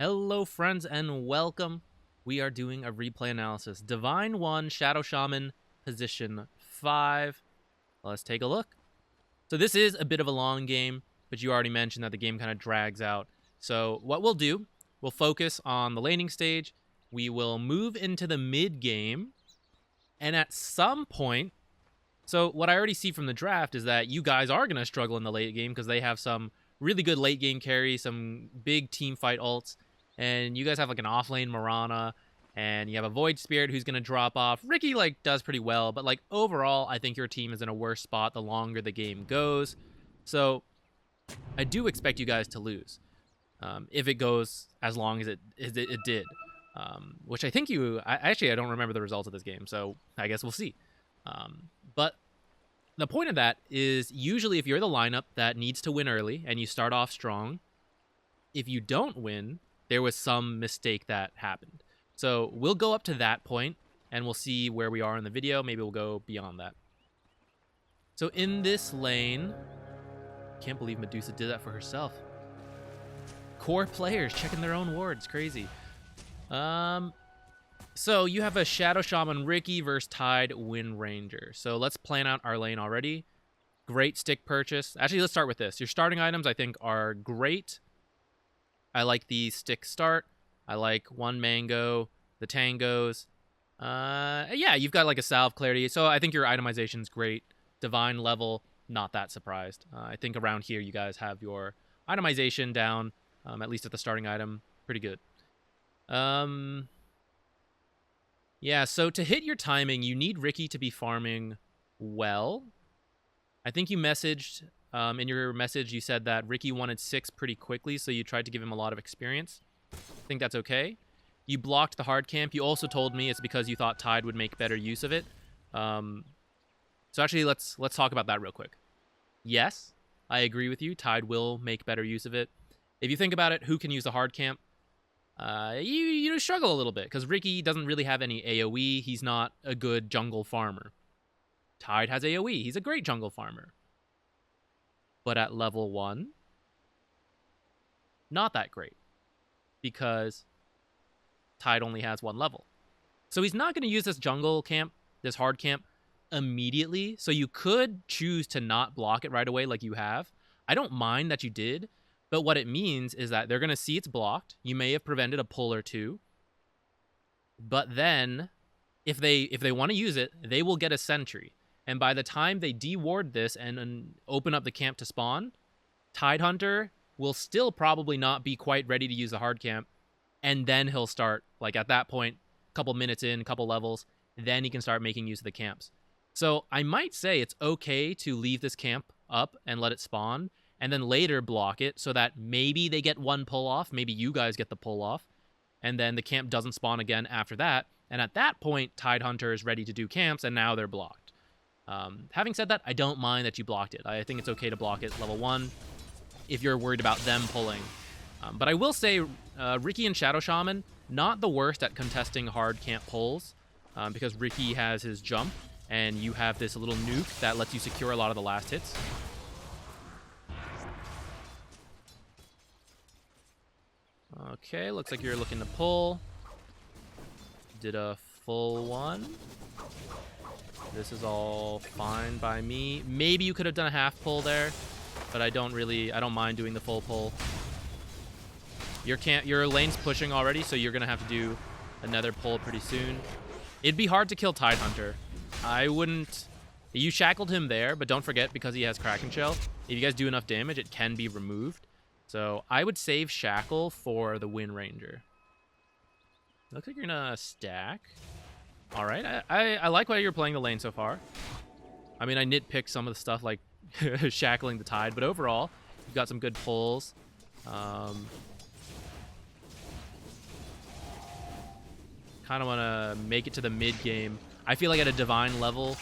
Hello friends and welcome. We are doing a replay analysis. Divine 1, Shadow Shaman, position 5. Let's take a look. So this is a bit of a long game, but you already mentioned that the game kind of drags out. So what we'll do, we'll focus on the laning stage. We will move into the mid game. And at some point, so what I already see from the draft is that you guys are going to struggle in the late game because they have some really good late game carry, some big team fight ults. And you guys have like an offlane Marana, and you have a Void Spirit who's going to drop off. Ricky does pretty well, but overall, I think your team is in a worse spot the longer the game goes. So I do expect you guys to lose if it goes as long as it did. Which I think I don't remember the results of this game, so I guess we'll see. But the point of that is usually if you're the lineup that needs to win early and you start off strong, if you don't win, there was some mistake that happened. So we'll go up to that point and we'll see where we are in the video. Maybe we'll go beyond that. So in this lane, can't believe Medusa did that for herself. Core players checking their own wards, crazy. So you have a Shadow Shaman Ricky versus Tide Wind Ranger. So let's plan out our lane already. Great stick purchase. Actually, let's start with this. Your starting items, I think, are great. I like the stick start. I like one mango, the tangos. Yeah, you've got a salve clarity. So I think your itemization's great. Divine level, not that surprised. I think around here you guys have your itemization down, at least at the starting item. Pretty good. Yeah, so to hit your timing, you need Ricky to be farming well. I think you messaged, in your message, you said that Ricky wanted 6 pretty quickly, so you tried to give him a lot of experience. I think that's okay. You blocked the hard camp. You also told me it's because you thought Tide would make better use of it. So actually, let's talk about that real quick. Yes, I agree with you. Tide will make better use of it. If you think about it, who can use the hard camp? You struggle a little bit because Ricky doesn't really have any AoE. He's not a good jungle farmer. Tide has AoE. He's a great jungle farmer. But at level 1, not that great because Tide only has 1 level. So he's not going to use this jungle camp, this hard camp, immediately. So you could choose to not block it right away like you have. I don't mind that you did. But what it means is that they're going to see it's blocked. You may have prevented a pull or 2. But then, if they want to use it, they will get a sentry. And by the time they deward this and open up the camp to spawn, Tidehunter will still probably not be quite ready to use the hard camp. And then he'll start, at that point, a couple minutes in, a couple levels, then he can start making use of the camps. So I might say it's okay to leave this camp up and let it spawn, and then later block it so that maybe they get 1 pull off, maybe you guys get the pull off, and then the camp doesn't spawn again after that. And at that point, Tidehunter is ready to do camps, and now they're blocked. Having said that, I don't mind that you blocked it. I think it's okay to block it level 1 if you're worried about them pulling. But I will say, Ricky and Shadow Shaman, not the worst at contesting hard camp pulls, because Ricky has his jump, and you have this little nuke that lets you secure a lot of the last hits. Okay, looks like you're looking to pull. Did a full one. This is all fine by me. Maybe you could have done a half pull there, but I don't mind doing the full pull. Your lane's pushing already, so you're gonna have to do another pull pretty soon. It'd be hard to kill Tidehunter. I wouldn't. You shackled him there, but don't forget, because he has Kraken Shell, if you guys do enough damage, it can be removed. So I would save Shackle for the Wind Ranger. Looks like you're gonna stack. All right, I like why you're playing the lane so far. I mean, I nitpick some of the stuff like shackling the Tide, but overall, you've got some good pulls. Kind of want to make it to the mid game. I feel like at a Divine level,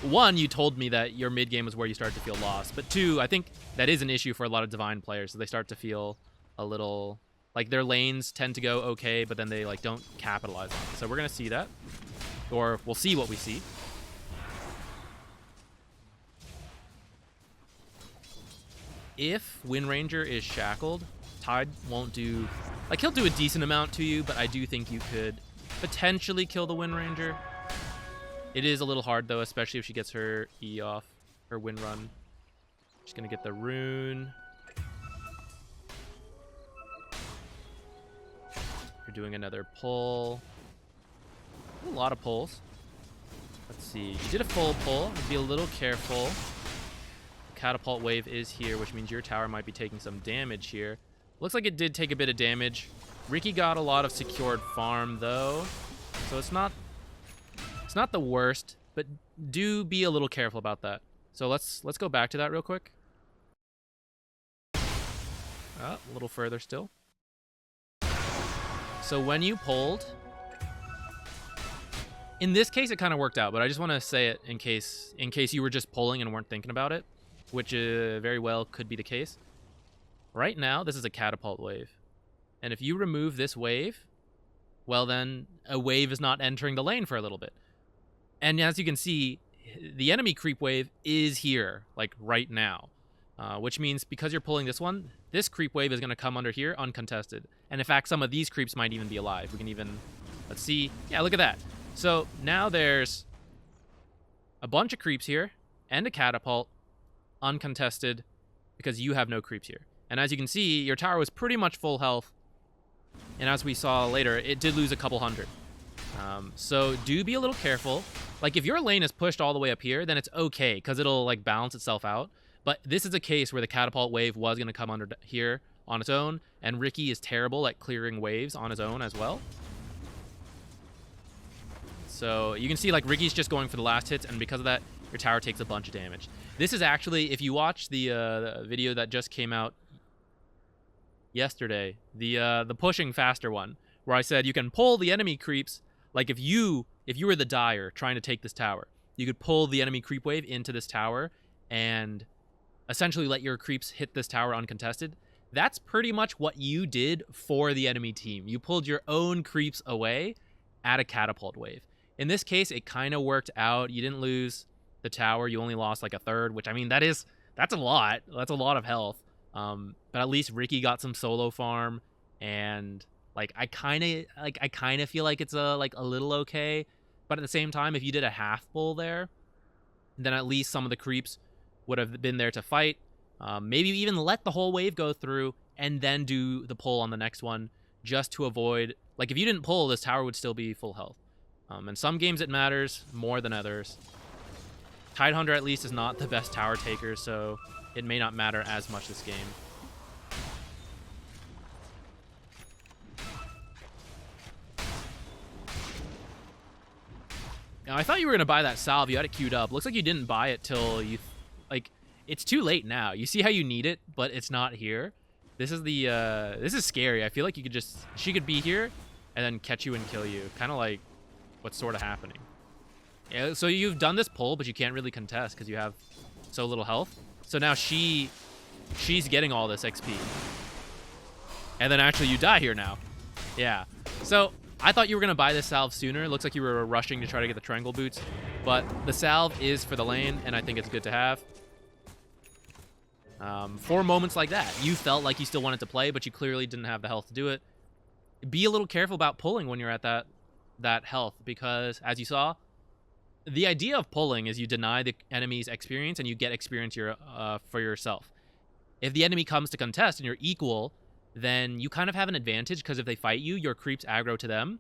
1, you told me that your mid game was where you start to feel lost. But 2, I think that is an issue for a lot of Divine players. So they start to feel a little like their lanes tend to go okay, but then they don't capitalize on it. So we're going to see that. Or we'll see what we see. If Wind Ranger is shackled, Tide won't do Like, he'll do a decent amount to you, but I do think you could potentially kill the Wind Ranger. It is a little hard, though, especially if she gets her E off, her Wind Run. She's going to get the rune. You're doing another pull. A lot of pulls. Let's see. You did a full pull. Be a little careful. Catapult wave is here, which means your tower might be taking some damage here. Looks like it did take a bit of damage. Ricky got a lot of secured farm, though. So it's not the worst, but do be a little careful about that. So let's go back to that real quick. A little further still. So when you pulled, in this case, it kind of worked out, but I just want to say it in case you were just pulling and weren't thinking about it, which very well could be the case. Right now, this is a catapult wave. And if you remove this wave, well then, a wave is not entering the lane for a little bit. And as you can see, the enemy creep wave is here, like right now. Which means because you're pulling this one, this creep wave is going to come under here uncontested. And in fact, some of these creeps might even be alive. We can even, let's see. Yeah, look at that. So now there's a bunch of creeps here and a catapult uncontested because you have no creeps here. And as you can see, your tower was pretty much full health. And as we saw later, it did lose a couple hundred. So do be a little careful. Like, if your lane is pushed all the way up here, then it's okay, because it'll, like, balance itself out. But this is a case where the catapult wave was going to come under here on its own, and Ricky is terrible at clearing waves on his own as well. So you can see, like, Ricky's just going for the last hits, and because of that, your tower takes a bunch of damage. This is actually, if you watch the video that just came out yesterday, the pushing faster one, where I said you can pull the enemy creeps. Like, if you were the Dire trying to take this tower, you could pull the enemy creep wave into this tower and essentially let your creeps hit this tower uncontested. That's pretty much what you did for the enemy team. You pulled your own creeps away at a catapult wave. In this case, it kind of worked out. You didn't lose the tower. You only lost like a third, which, I mean, that's a lot. That's a lot of health. But at least Ricky got some solo farm, and like I kind of feel like it's a little okay. But at the same time, if you did a half pull there, then at least some of the creeps would have been there to fight. Maybe even let the whole wave go through and then do the pull on the next one, just to avoid, like, if you didn't pull, this tower would still be full health. In some games it matters more than others. Tidehunter at least is not the best tower taker, so it may not matter as much this game. Now, I thought you were going to buy that salve. You had it queued up. Looks like you didn't buy it till you... like, it's too late now. You see how you need it, but it's not here. This is the... this is scary. I feel like you could just... she could be here and then catch you and kill you. Kind of like what's sort of happening. Yeah, so you've done this pull, but you can't really contest because you have so little health. So now she's getting all this XP. And then actually you die here now. Yeah. So I thought you were going to buy this salve sooner. Looks like you were rushing to try to get the triangle boots. But the salve is for the lane, and I think it's good to have. For moments like that, you felt like you still wanted to play, but you clearly didn't have the health to do it. Be a little careful about pulling when you're at that health, because as you saw, the idea of pulling is you deny the enemy's experience and you get experience for yourself. If the enemy comes to contest and you're equal, then you kind of have an advantage, because if they fight you, your creeps aggro to them,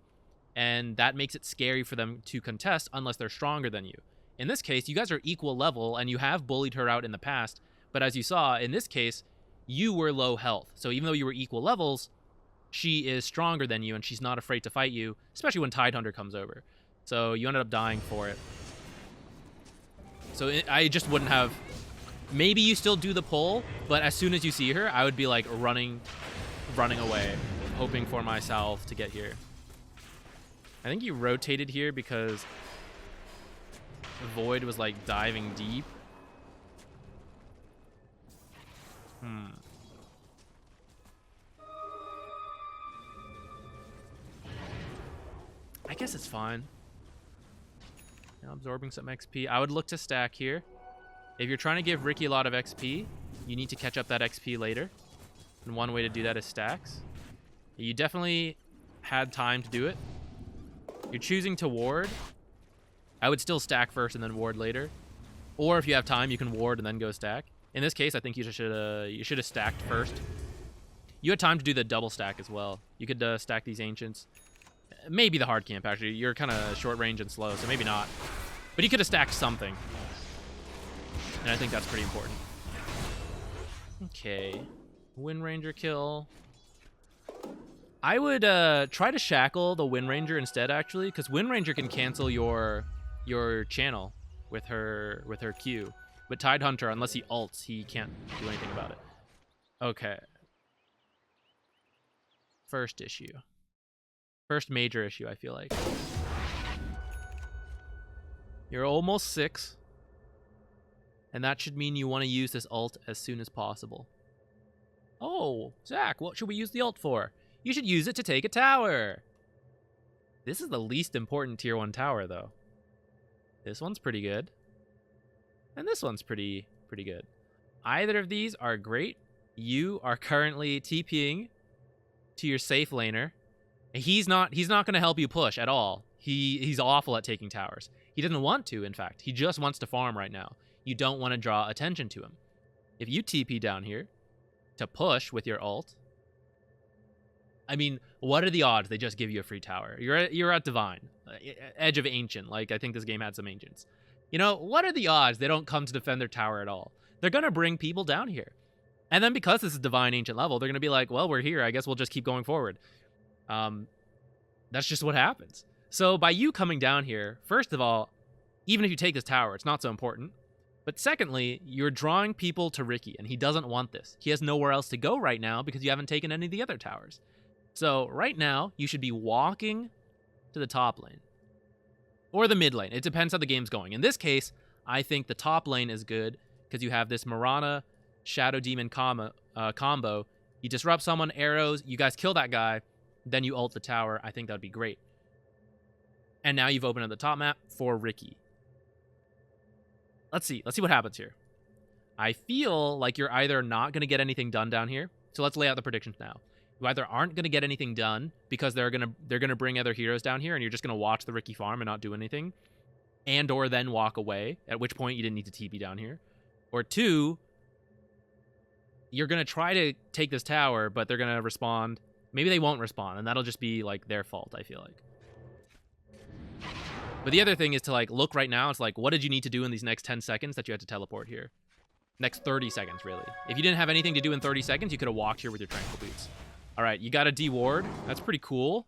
and that makes it scary for them to contest unless they're stronger than you. In this case, you guys are equal level, and you have bullied her out in the past, but as you saw, in this case, you were low health. So even though you were equal levels, she is stronger than you, and she's not afraid to fight you, especially when Tidehunter comes over. So you ended up dying for it. So I just wouldn't have... maybe you still do the pull, but as soon as you see her, I would be like running away, hoping for myself to get here. I think you rotated here because Void was like diving deep. I guess it's fine. Now absorbing some XP. I would look to stack here. If you're trying to give Ricky a lot of XP, you need to catch up that XP later. And one way to do that is stacks. You definitely had time to do it. You're choosing to ward. I would still stack first and then ward later. Or if you have time, you can ward and then go stack. In this case, I think you should have stacked first. You had time to do the double stack as well. You could stack these ancients. Maybe the hard camp, actually. You're kind of short range and slow, so maybe not. But you could have stacked something. And I think that's pretty important. Okay. Wind Ranger kill. I would try to shackle the Wind Ranger instead, actually, because Wind Ranger can cancel your channel with her Q. But Tide Hunter, unless he ults, he can't do anything about it. Okay. First issue. First major issue, I feel like. You're almost 6. And that should mean you want to use this ult as soon as possible. Oh, Zach, what should we use the ult for? You should use it to take a tower. This is the least important tier 1 tower, though. This one's pretty good. And this one's pretty good. Either of these are great. You are currently TPing to your safe laner. He's not going to help you push at all. He's awful at taking towers. He doesn't want to, in fact. He just wants to farm right now. You don't want to draw attention to him. If you TP down here to push with your ult, I mean, what are the odds they just give you a free tower? You're at Divine, Edge of Ancient. Like, I think this game had some Ancients. You know, what are the odds they don't come to defend their tower at all? They're going to bring people down here. And then because this is Divine Ancient level, they're going to be like, well, we're here. I guess we'll just keep going forward. That's just what happens. So by you coming down here, first of all, even if you take this tower, it's not so important. But secondly, you're drawing people to Ricky, and he doesn't want this. He has nowhere else to go right now because you haven't taken any of the other towers. So right now, you should be walking to the top lane. Or the mid lane. It depends how the game's going. In this case, I think the top lane is good because you have this Mirana Shadow Demon combo. You disrupt someone, arrows, you guys kill that guy, then you ult the tower. I think that would be great. And now you've opened up the top map for Ricky. Let's see what happens here. I feel like you're either not going to get anything done down here. So let's lay out the predictions now. You either aren't going to get anything done because they're gonna bring other heroes down here and you're just going to watch the Ricky farm and not do anything. And or then walk away, at which point you didn't need to TP down here. Or 2, you're going to try to take this tower, but they're going to respond. Maybe they won't respond, and that'll just be like their fault, I feel like. But the other thing is to like look right now. It's like, what did you need to do in these next 10 seconds that you had to teleport here? Next 30 seconds, really. If you didn't have anything to do in 30 seconds, you could have walked here with your Tranquil boots. All right, you got a D-ward. That's pretty cool,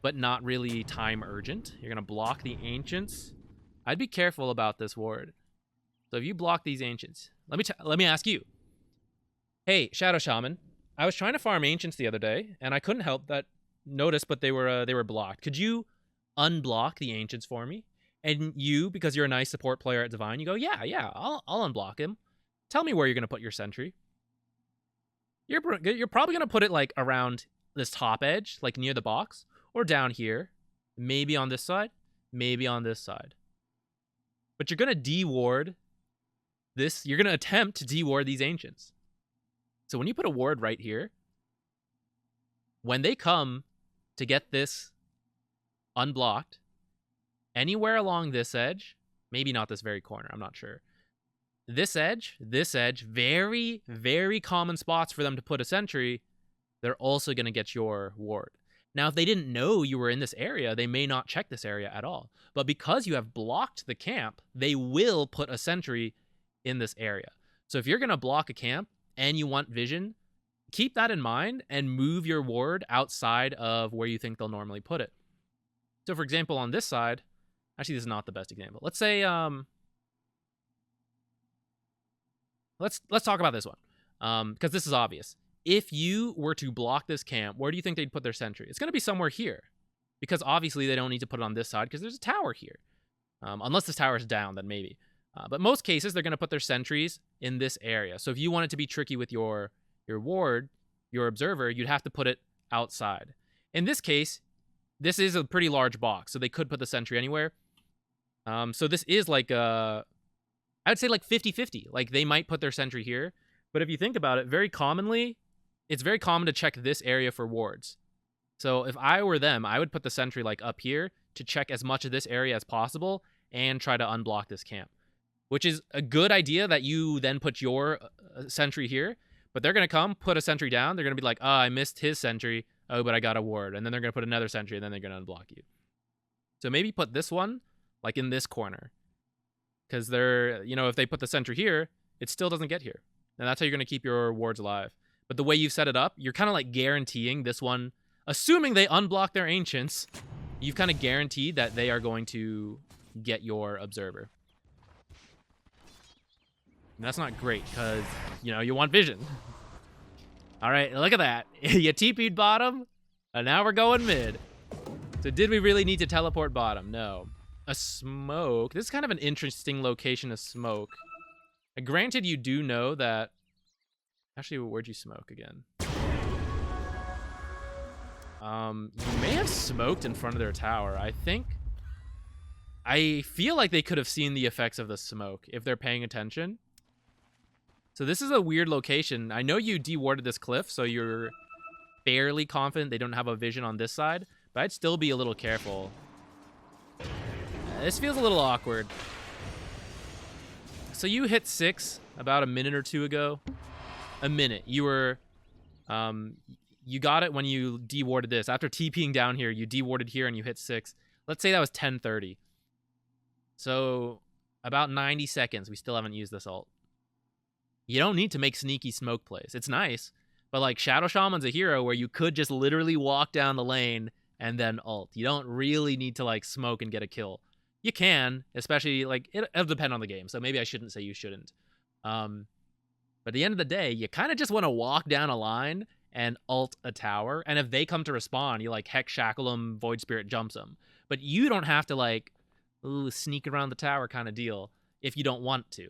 but not really time urgent. You're going to block the Ancients. I'd be careful about this ward. So if you block these Ancients, let me ask you. Hey, Shadow Shaman, I was trying to farm Ancients the other day, and I couldn't help but notice, but they were blocked. Could you unblock the Ancients for me? And you, because you're a nice support player at Divine, you go, yeah, I'll unblock him. Tell me where you're going to put your sentry. You're probably going to put it like around this top edge, like near the box, or down here. Maybe on this side, maybe on this side. But you're going to de-ward this. You're going to attempt to de-ward these Ancients. So when you put a ward right here, when they come to get this unblocked, anywhere along this edge, maybe not this very corner, I'm not sure. This edge, very, very common spots for them to put a sentry. They're also going to get your ward. Now, if they didn't know you were in this area, they may not check this area at all. But because you have blocked the camp, they will put a sentry in this area. So if you're going to block a camp and you want vision, keep that in mind and move your ward outside of where you think they'll normally put it. So for example, on this side, actually this is not the best example. Let's say, let's talk about this one, because this is obvious. If you were to block this camp, where do you think they'd put their sentry? It's going to be somewhere here, because obviously they don't need to put it on this side because there's a tower here. Unless this tower is down, then maybe. But most cases, they're going to put their sentries in this area. So if you wanted to be tricky with your ward, your observer, you'd have to put it outside. In this case, this is a pretty large box, so they could put the sentry anywhere. So this is like I'd say like 50-50. Like they might put their sentry here, but if you think about it, very commonly, it's very common to check this area for wards. So if I were them, I would put the sentry like up here to check as much of this area as possible and try to unblock this camp, which is a good idea that you then put your sentry here. But they're going to come, put a sentry down. They're going to be like, oh, I missed his sentry. Oh, but I got a ward. And then they're going to put another sentry, and then they're going to unblock you. So maybe put this one like in this corner. Because they're, you know, if they put the sentry here, it still doesn't get here. And that's how you're going to keep your wards alive. But the way you've set it up, you're kind of like guaranteeing this one, assuming they unblock their ancients, you've kind of guaranteed that they are going to get your observer. And that's not great because, you know, you want vision. All right, look at that. You TP'd bottom, and now we're going mid. So did we really need to teleport bottom? No. A smoke. This is kind of an interesting location to smoke. Granted, you do know that... Actually, where'd you smoke again? You may have smoked in front of their tower, I think. I feel like they could have seen the effects of the smoke if they're paying attention. So this is a weird location. I know you dewarded this cliff, so you're fairly confident they don't have a vision on this side, but I'd still be a little careful. This feels a little awkward. So you hit 6 about a minute or two ago. A minute. You were... you got it when you dewarded this. After TPing down here, you dewarded here and you hit 6. Let's say that was 10:30. So about 90 seconds, we still haven't used this ult. You don't need to make sneaky smoke plays. It's nice, but like Shadow Shaman's a hero where you could just literally walk down the lane and then ult. You don't really need to like smoke and get a kill. You can, especially like it'll depend on the game. So maybe I shouldn't say you shouldn't. But at the end of the day, you kind of just want to walk down a line and ult a tower. And if they come to respawn, you like Hex Shackle them, Void Spirit jumps them. But you don't have to like sneak around the tower kind of deal if you don't want to.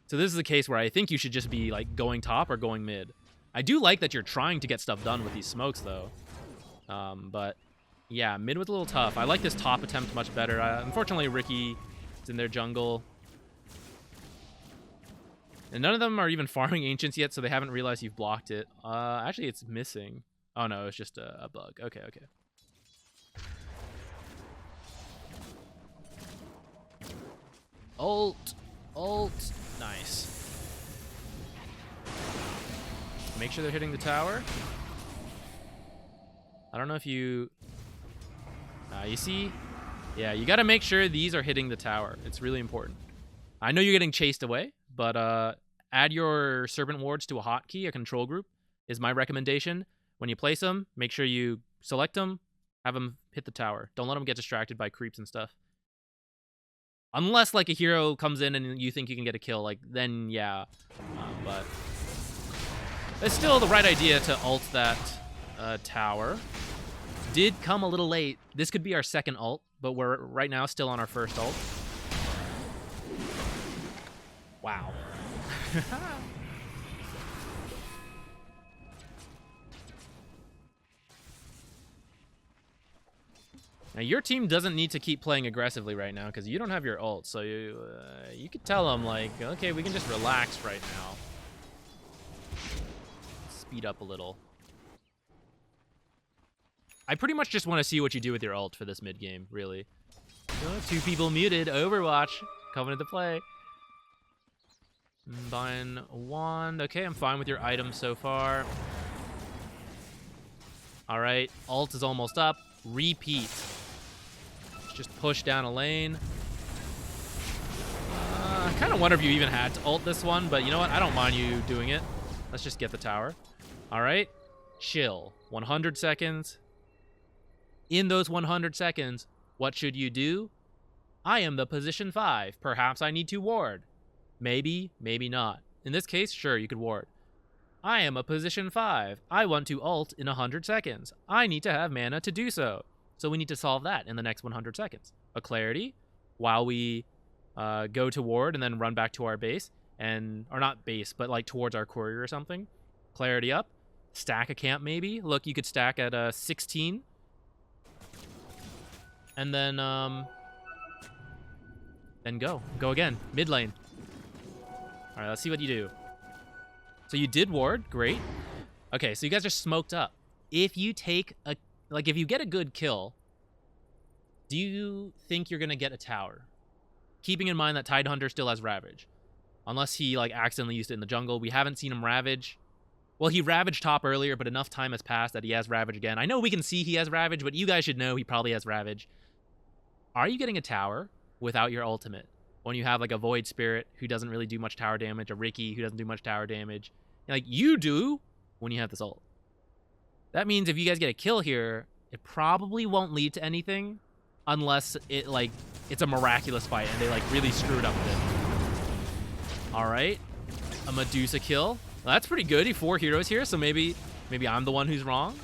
So this is a case where I think you should just be like going top or going mid. I do like that you're trying to get stuff done with these smokes though. But yeah, mid was a little tough. I like this top attempt much better. Unfortunately, Ricky is in their jungle. And none of them are even farming ancients yet, so they haven't realized you've blocked it. Actually, it's missing. Oh no, it's just a bug. Okay, okay. Ult. Ult. Nice. Make sure they're hitting the tower. I don't know if you... you see? Yeah, you got to make sure these are hitting the tower. It's really important. I know you're getting chased away, but add your Serpent Wards to a hotkey, a control group, is my recommendation. When you place them, make sure you select them, have them hit the tower. Don't let them get distracted by creeps and stuff. Unless, like, a hero comes in and you think you can get a kill, like, then, yeah. But it's still the right idea to ult that tower. Did come a little late. This could be our second ult, but we're right now still on our first ult. Wow. Now, your team doesn't need to keep playing aggressively right now because you don't have your ult, so you could tell them, like, okay, we can just relax right now. Speed up a little. I pretty much just want to see what you do with your ult for this mid-game, really. Oh, 2 people muted. Overwatch coming into play. Buying wand. Okay, I'm fine with your items so far. All right, ult is almost up. Repeat. Just push down a lane. I kind of wonder if you even had to ult this one, but you know what? I don't mind you doing it. Let's just get the tower. All right, chill. 100 seconds. In those 100 seconds, what should you do? I am the position 5. Perhaps I need to ward. Maybe, maybe not. In this case, sure, you could ward. I am a position 5. I want to ult in 100 seconds. I need to have mana to do so. So we need to solve that in the next 100 seconds. A clarity while we go to ward and then run back to our base. Or not base, but like towards our courier or something. Clarity up. Stack a camp maybe. Look, you could stack at 16. And then go. Go again. Mid lane. All right, let's see what you do. So you did ward. Great. Okay, so you guys are smoked up. If you take a... Like, if you get a good kill, do you think you're going to get a tower? Keeping in mind that Tidehunter still has Ravage. Unless he, like, accidentally used it in the jungle. We haven't seen him Ravage. Well, he Ravaged top earlier, but enough time has passed that he has Ravage again. I know we can see he has Ravage, but you guys should know he probably has Ravage. Are you getting a tower without your ultimate? When you have, like, a Void Spirit who doesn't really do much tower damage, a Riki who doesn't do much tower damage. Like, you do when you have this ult. That means if you guys get a kill here, it probably won't lead to anything unless it, like, it's a miraculous fight and they, like, really screwed up with it. All right. A Medusa kill. Well, that's pretty good. He 4 heroes here, so maybe I'm the one who's wrong.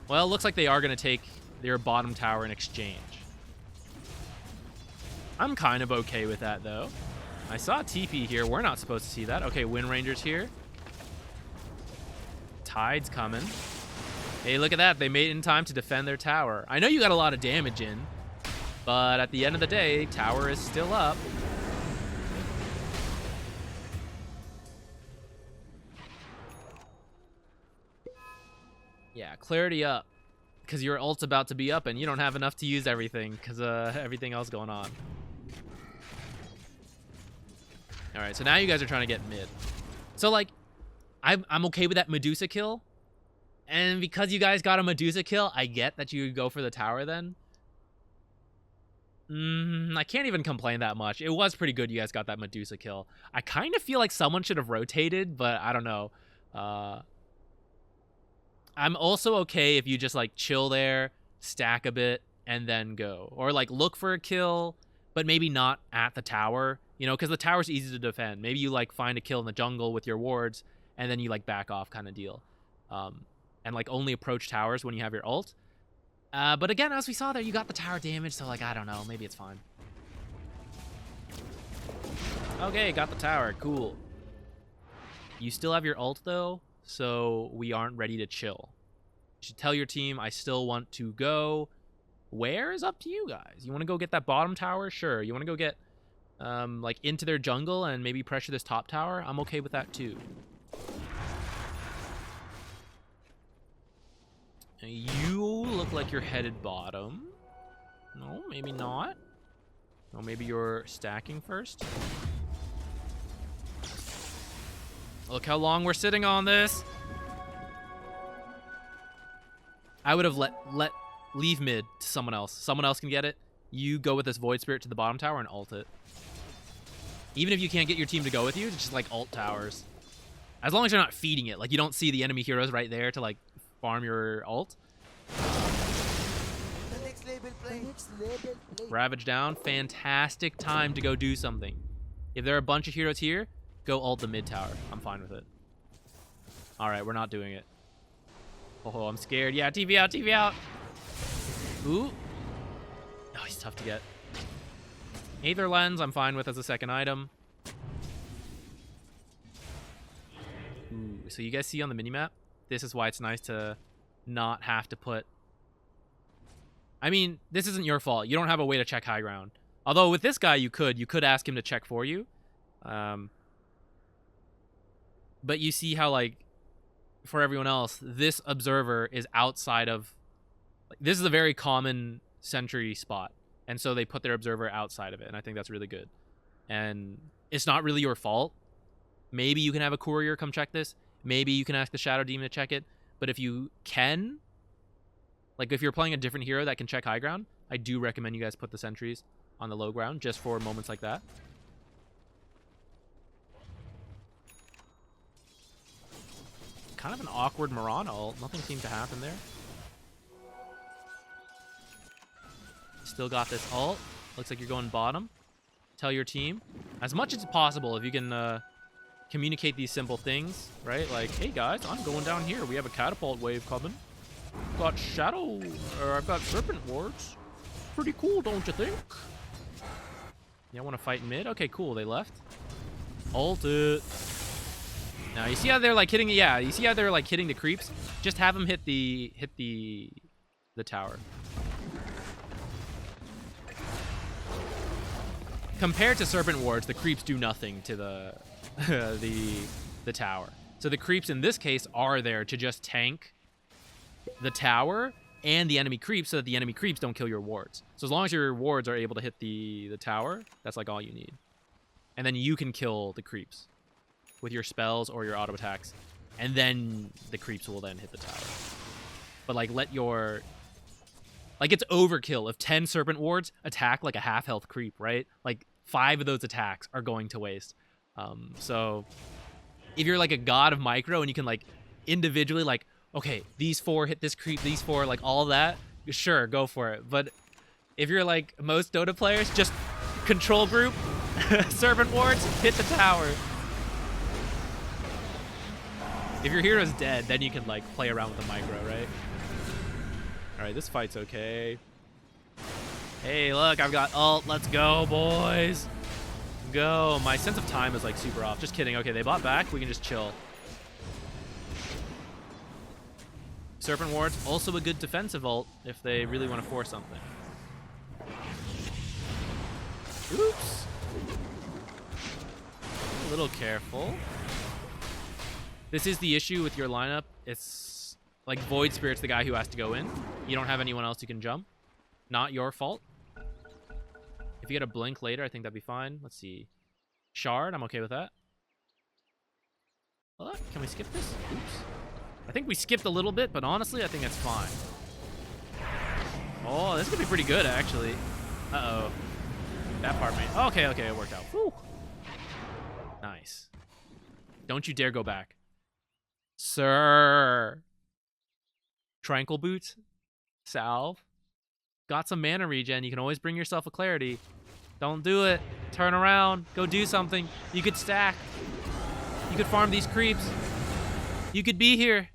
Well, it looks like they are going to take their bottom tower in exchange. I'm kind of okay with that, though. I saw TP here. We're not supposed to see that. Okay, Wind Ranger's here. Tide's coming. Hey, look at that. They made it in time to defend their tower. I know you got a lot of damage in, but at the end of the day, tower is still up. Yeah, clarity up. Because your ult's about to be up and you don't have enough to use everything because everything else going on. Alright, so now you guys are trying to get mid. So, like, I'm okay with that Medusa kill. And because you guys got a Medusa kill, I get that you go for the tower then. I can't even complain that much. It was pretty good you guys got that Medusa kill. I kind of feel like someone should have rotated, but I don't know. I'm also okay if you just, like, chill there, stack a bit, and then go. Or, like, look for a kill, but maybe not at the tower. You know, because the tower's easy to defend. Maybe you, like, find a kill in the jungle with your wards, and then you, like, back off kind of deal. And, like, only approach towers when you have your ult. But again, as we saw there, you got the tower damage, so, like, I don't know. Maybe it's fine. Okay, got the tower. Cool. You still have your ult, though, so we aren't ready to chill. You should tell your team, I still want to go. Where is up to you guys. You want to go get that bottom tower? Sure. You want to go get... like, into their jungle and maybe pressure this top tower, I'm okay with that too. You look like you're headed bottom. No, maybe not. No, maybe you're stacking first. Look how long we're sitting on this. I would have leave mid to someone else. Someone else can get it. You go with this Void Spirit to the bottom tower and ult it. Even if you can't get your team to go with you, just, like, ult towers. As long as you're not feeding it. Like, you don't see the enemy heroes right there to, like, farm your ult. Ravage down. Fantastic time to go do something. If there are a bunch of heroes here, go ult the mid tower. I'm fine with it. Alright, we're not doing it. Oh, I'm scared. Yeah, TV out, TV out. Ooh. Oh, he's tough to get. Aether Lens, I'm fine with as a second item. Ooh, so you guys see on the minimap, this is why it's nice to not have to put... I mean, this isn't your fault. You don't have a way to check high ground. Although with this guy, you could ask him to check for you. But you see how, like, for everyone else, this observer is outside of... Like, this is a very common sentry spot. And so they put their observer outside of it, and I think that's really good. And it's not really your fault. Maybe you can have a courier come check this. Maybe you can ask the Shadow Demon to check it. But if you can, like if you're playing a different hero that can check high ground, I do recommend you guys put the sentries on the low ground just for moments like that. Kind of an awkward Mirana ult. Nothing seemed to happen there. Still got this ult. Looks like you're going bottom. Tell your team. As much as possible, if you can communicate these simple things, right? Like, hey guys, I'm going down here. We have a catapult wave coming. I've got shadow, or I've got serpent wards. Pretty cool, don't you think? Yeah, I want to fight in mid? Okay, cool. They left. Ult it. Now, you see how they're like hitting... Yeah, you see how they're like hitting the creeps? Just have them hit the tower. Compared to Serpent Wards, the creeps do nothing to the the tower. So the creeps in this case are there to just tank the tower and the enemy creeps so that the enemy creeps don't kill your wards. So as long as your wards are able to hit the tower, that's like all you need. And then you can kill the creeps with your spells or your auto attacks. And then the creeps will then hit the tower. But like let your... Like it's overkill if 10 serpent wards attack like a half health creep, right? Like 5 of those attacks are going to waste. So if you're like a god of micro and you can like individually like, okay, these 4 hit this creep, these 4, like all that, sure, go for it. But if you're like most Dota players, just control group, serpent wards, hit the tower. If your hero's dead, then you can like play around with the micro, right? All right, this fight's okay. Hey, look, I've got ult. Let's go, boys. Go. My sense of time is like super off. Just kidding. Okay, they bought back. We can just chill. Serpent Ward's also a good defensive ult if they really want to force something. Oops. A little careful. This is the issue with your lineup. It's like Void Spirit's the guy who has to go in. You don't have anyone else who can jump. Not your fault. If you get a blink later, I think that'd be fine. Let's see. Shard, I'm okay with that. Can we skip this? Oops. I think we skipped a little bit, but honestly, I think that's fine. Oh, this could be pretty good, actually. Uh-oh. That part made... Okay, okay, it worked out. Whew. Nice. Don't you dare go back. Sir. Tranquil boots. Salve. Got some mana regen. You can always bring yourself a clarity. Don't do it. Turn around. Go do something. You could stack. You could farm these creeps. You could be here.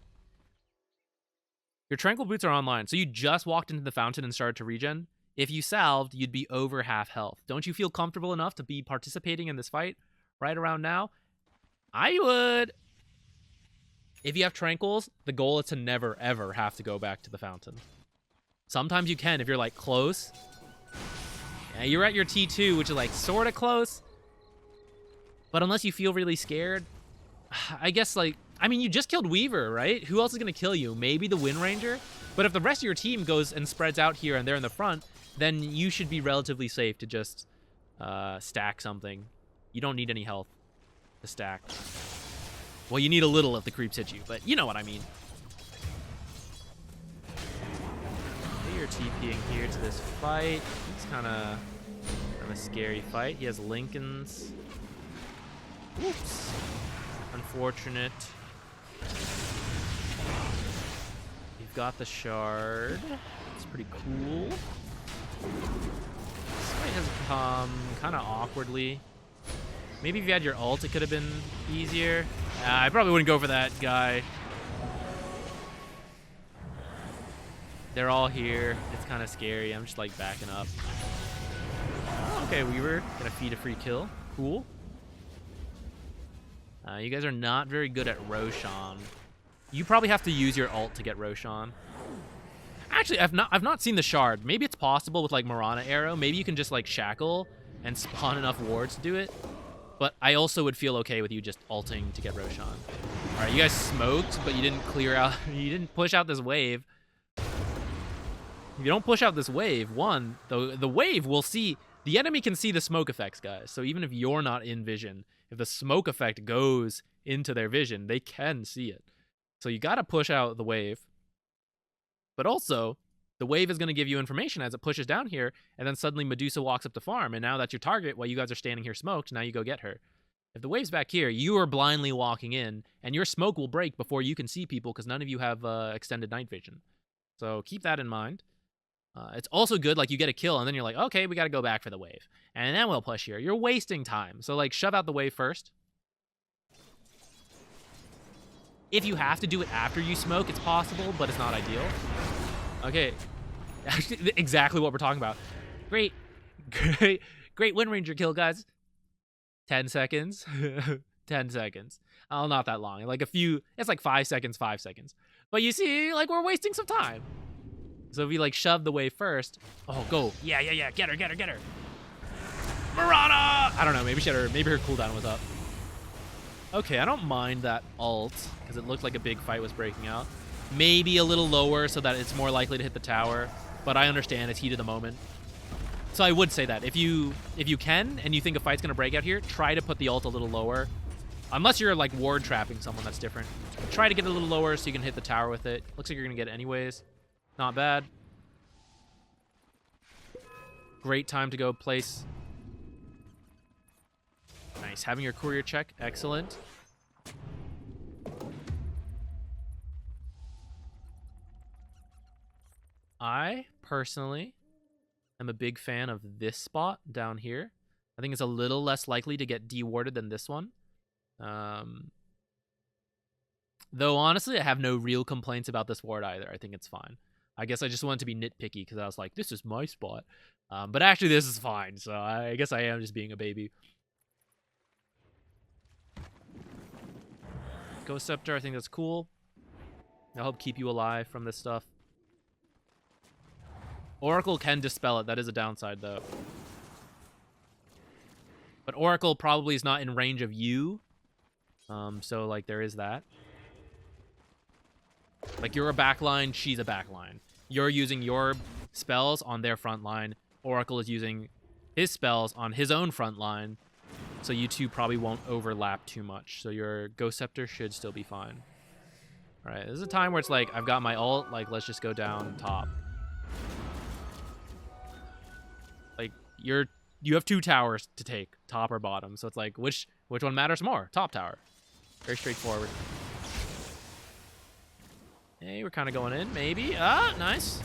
Your tranquil boots are online. So you just walked into the fountain and started to regen. If you salved, you'd be over half health. Don't you feel comfortable enough to be participating in this fight right around now? I would. If you have tranquils, the goal is to never, ever have to go back to the fountain. Sometimes you can if you're like close. Yeah, you're at your T2, which is like sort of close. But unless you feel really scared, I guess like, I mean, you just killed Weaver, right? Who else is going to kill you? Maybe the Wind Ranger? But if the rest of your team goes and spreads out here and they're in the front, then you should be relatively safe to just stack something. You don't need any health to stack. Well, you need a little if the creeps hit you, but you know what I mean. You're TPing here to this fight. It's kind of a scary fight. He has Lincolns. Oops. Unfortunate. You've got the shard. It's pretty cool. This fight has come kind of awkwardly. Maybe if you had your ult, it could have been easier. I probably wouldn't go for that guy. They're all here. It's kind of scary. I'm just like backing up. Okay, Weaver. Gonna feed a free kill. Cool. You guys are not very good at Roshan. You probably have to use your ult to get Roshan. Actually, I've not seen the shard. Maybe it's possible with like Mirana Arrow. Maybe you can just like shackle and spawn enough wards to do it. But I also would feel okay with you just ulting to get Roshan. All right, you guys smoked, but you didn't clear out. You didn't push out this wave. If you don't push out this wave, the wave will see. The enemy can see the smoke effects, guys. So even if you're not in vision, if the smoke effect goes into their vision, they can see it. So you got to push out the wave. But also, the wave is going to give you information as it pushes down here, and then suddenly Medusa walks up to farm, and now that's your target while you guys are standing here smoked. Now you go get her. If the wave's back here, you are blindly walking in, and your smoke will break before you can see people because none of you have extended night vision. So keep that in mind. It's also good, like, you get a kill, and then you're like, okay, we got to go back for the wave. And then we'll push here. You're wasting time. So, like, shove out the wave first. If you have to do it after you smoke, it's possible, but it's not ideal. Okay. Actually, exactly what we're talking about. Great Wind Ranger kill, guys. 10 seconds. 10 seconds. Oh, not that long. Like, it's like 5 seconds, 5 seconds. But you see, like, we're wasting some time. So if we like shove the wave first, oh go, yeah, get her. Mirana! I don't know, maybe her cooldown was up. Okay, I don't mind that ult, because it looked like a big fight was breaking out. Maybe a little lower so that it's more likely to hit the tower, but I understand it's heat of the moment. So I would say that if you can and you think a fight's gonna break out here, try to put the ult a little lower. Unless you're like ward trapping someone, that's different. But try to get it a little lower so you can hit the tower with it. Looks like you're gonna get it anyways. Not bad. Great time to go place. Nice. Having your courier check. Excellent. I, personally, am a big fan of this spot down here. I think it's a little less likely to get dewarded than this one. Though, honestly, I have no real complaints about this ward either. I think it's fine. I guess I just wanted to be nitpicky because I was like, this is my spot. But actually, this is fine, so I guess I am just being a baby. Ghost Scepter, I think that's cool. I hope keep you alive from this stuff. Oracle can dispel it. That is a downside, though. But Oracle probably is not in range of you. So, like, there is that. Like, you're a backline, she's a backline. You're using your spells on their front line. Oracle is using his spells on his own front line. So you two probably won't overlap too much. So your Ghost Scepter should still be fine. Alright, this is a time where it's like, I've got my ult, like, let's just go down top. Like, you have 2 towers to take, top or bottom. So it's like, which one matters more? Top tower. Very straightforward. Hey, we're kind of going in, maybe. Ah, nice.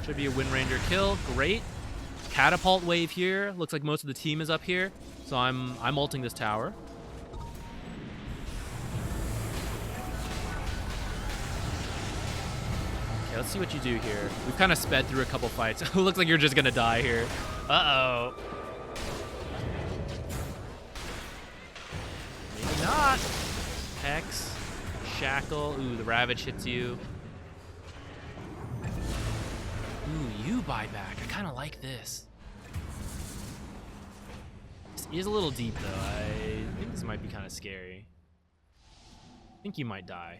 Should be a Wind Ranger kill. Great. Catapult wave here. Looks like most of the team is up here. So I'm ulting this tower. Okay, let's see what you do here. We've kind of sped through a couple fights. It looks like you're just gonna die here. Uh-oh. Maybe not. Hex. Shackle. Ooh, the Ravage hits you. Ooh, you buy back. I kind of like this. This is a little deep, though. I think this might be kind of scary. I think you might die.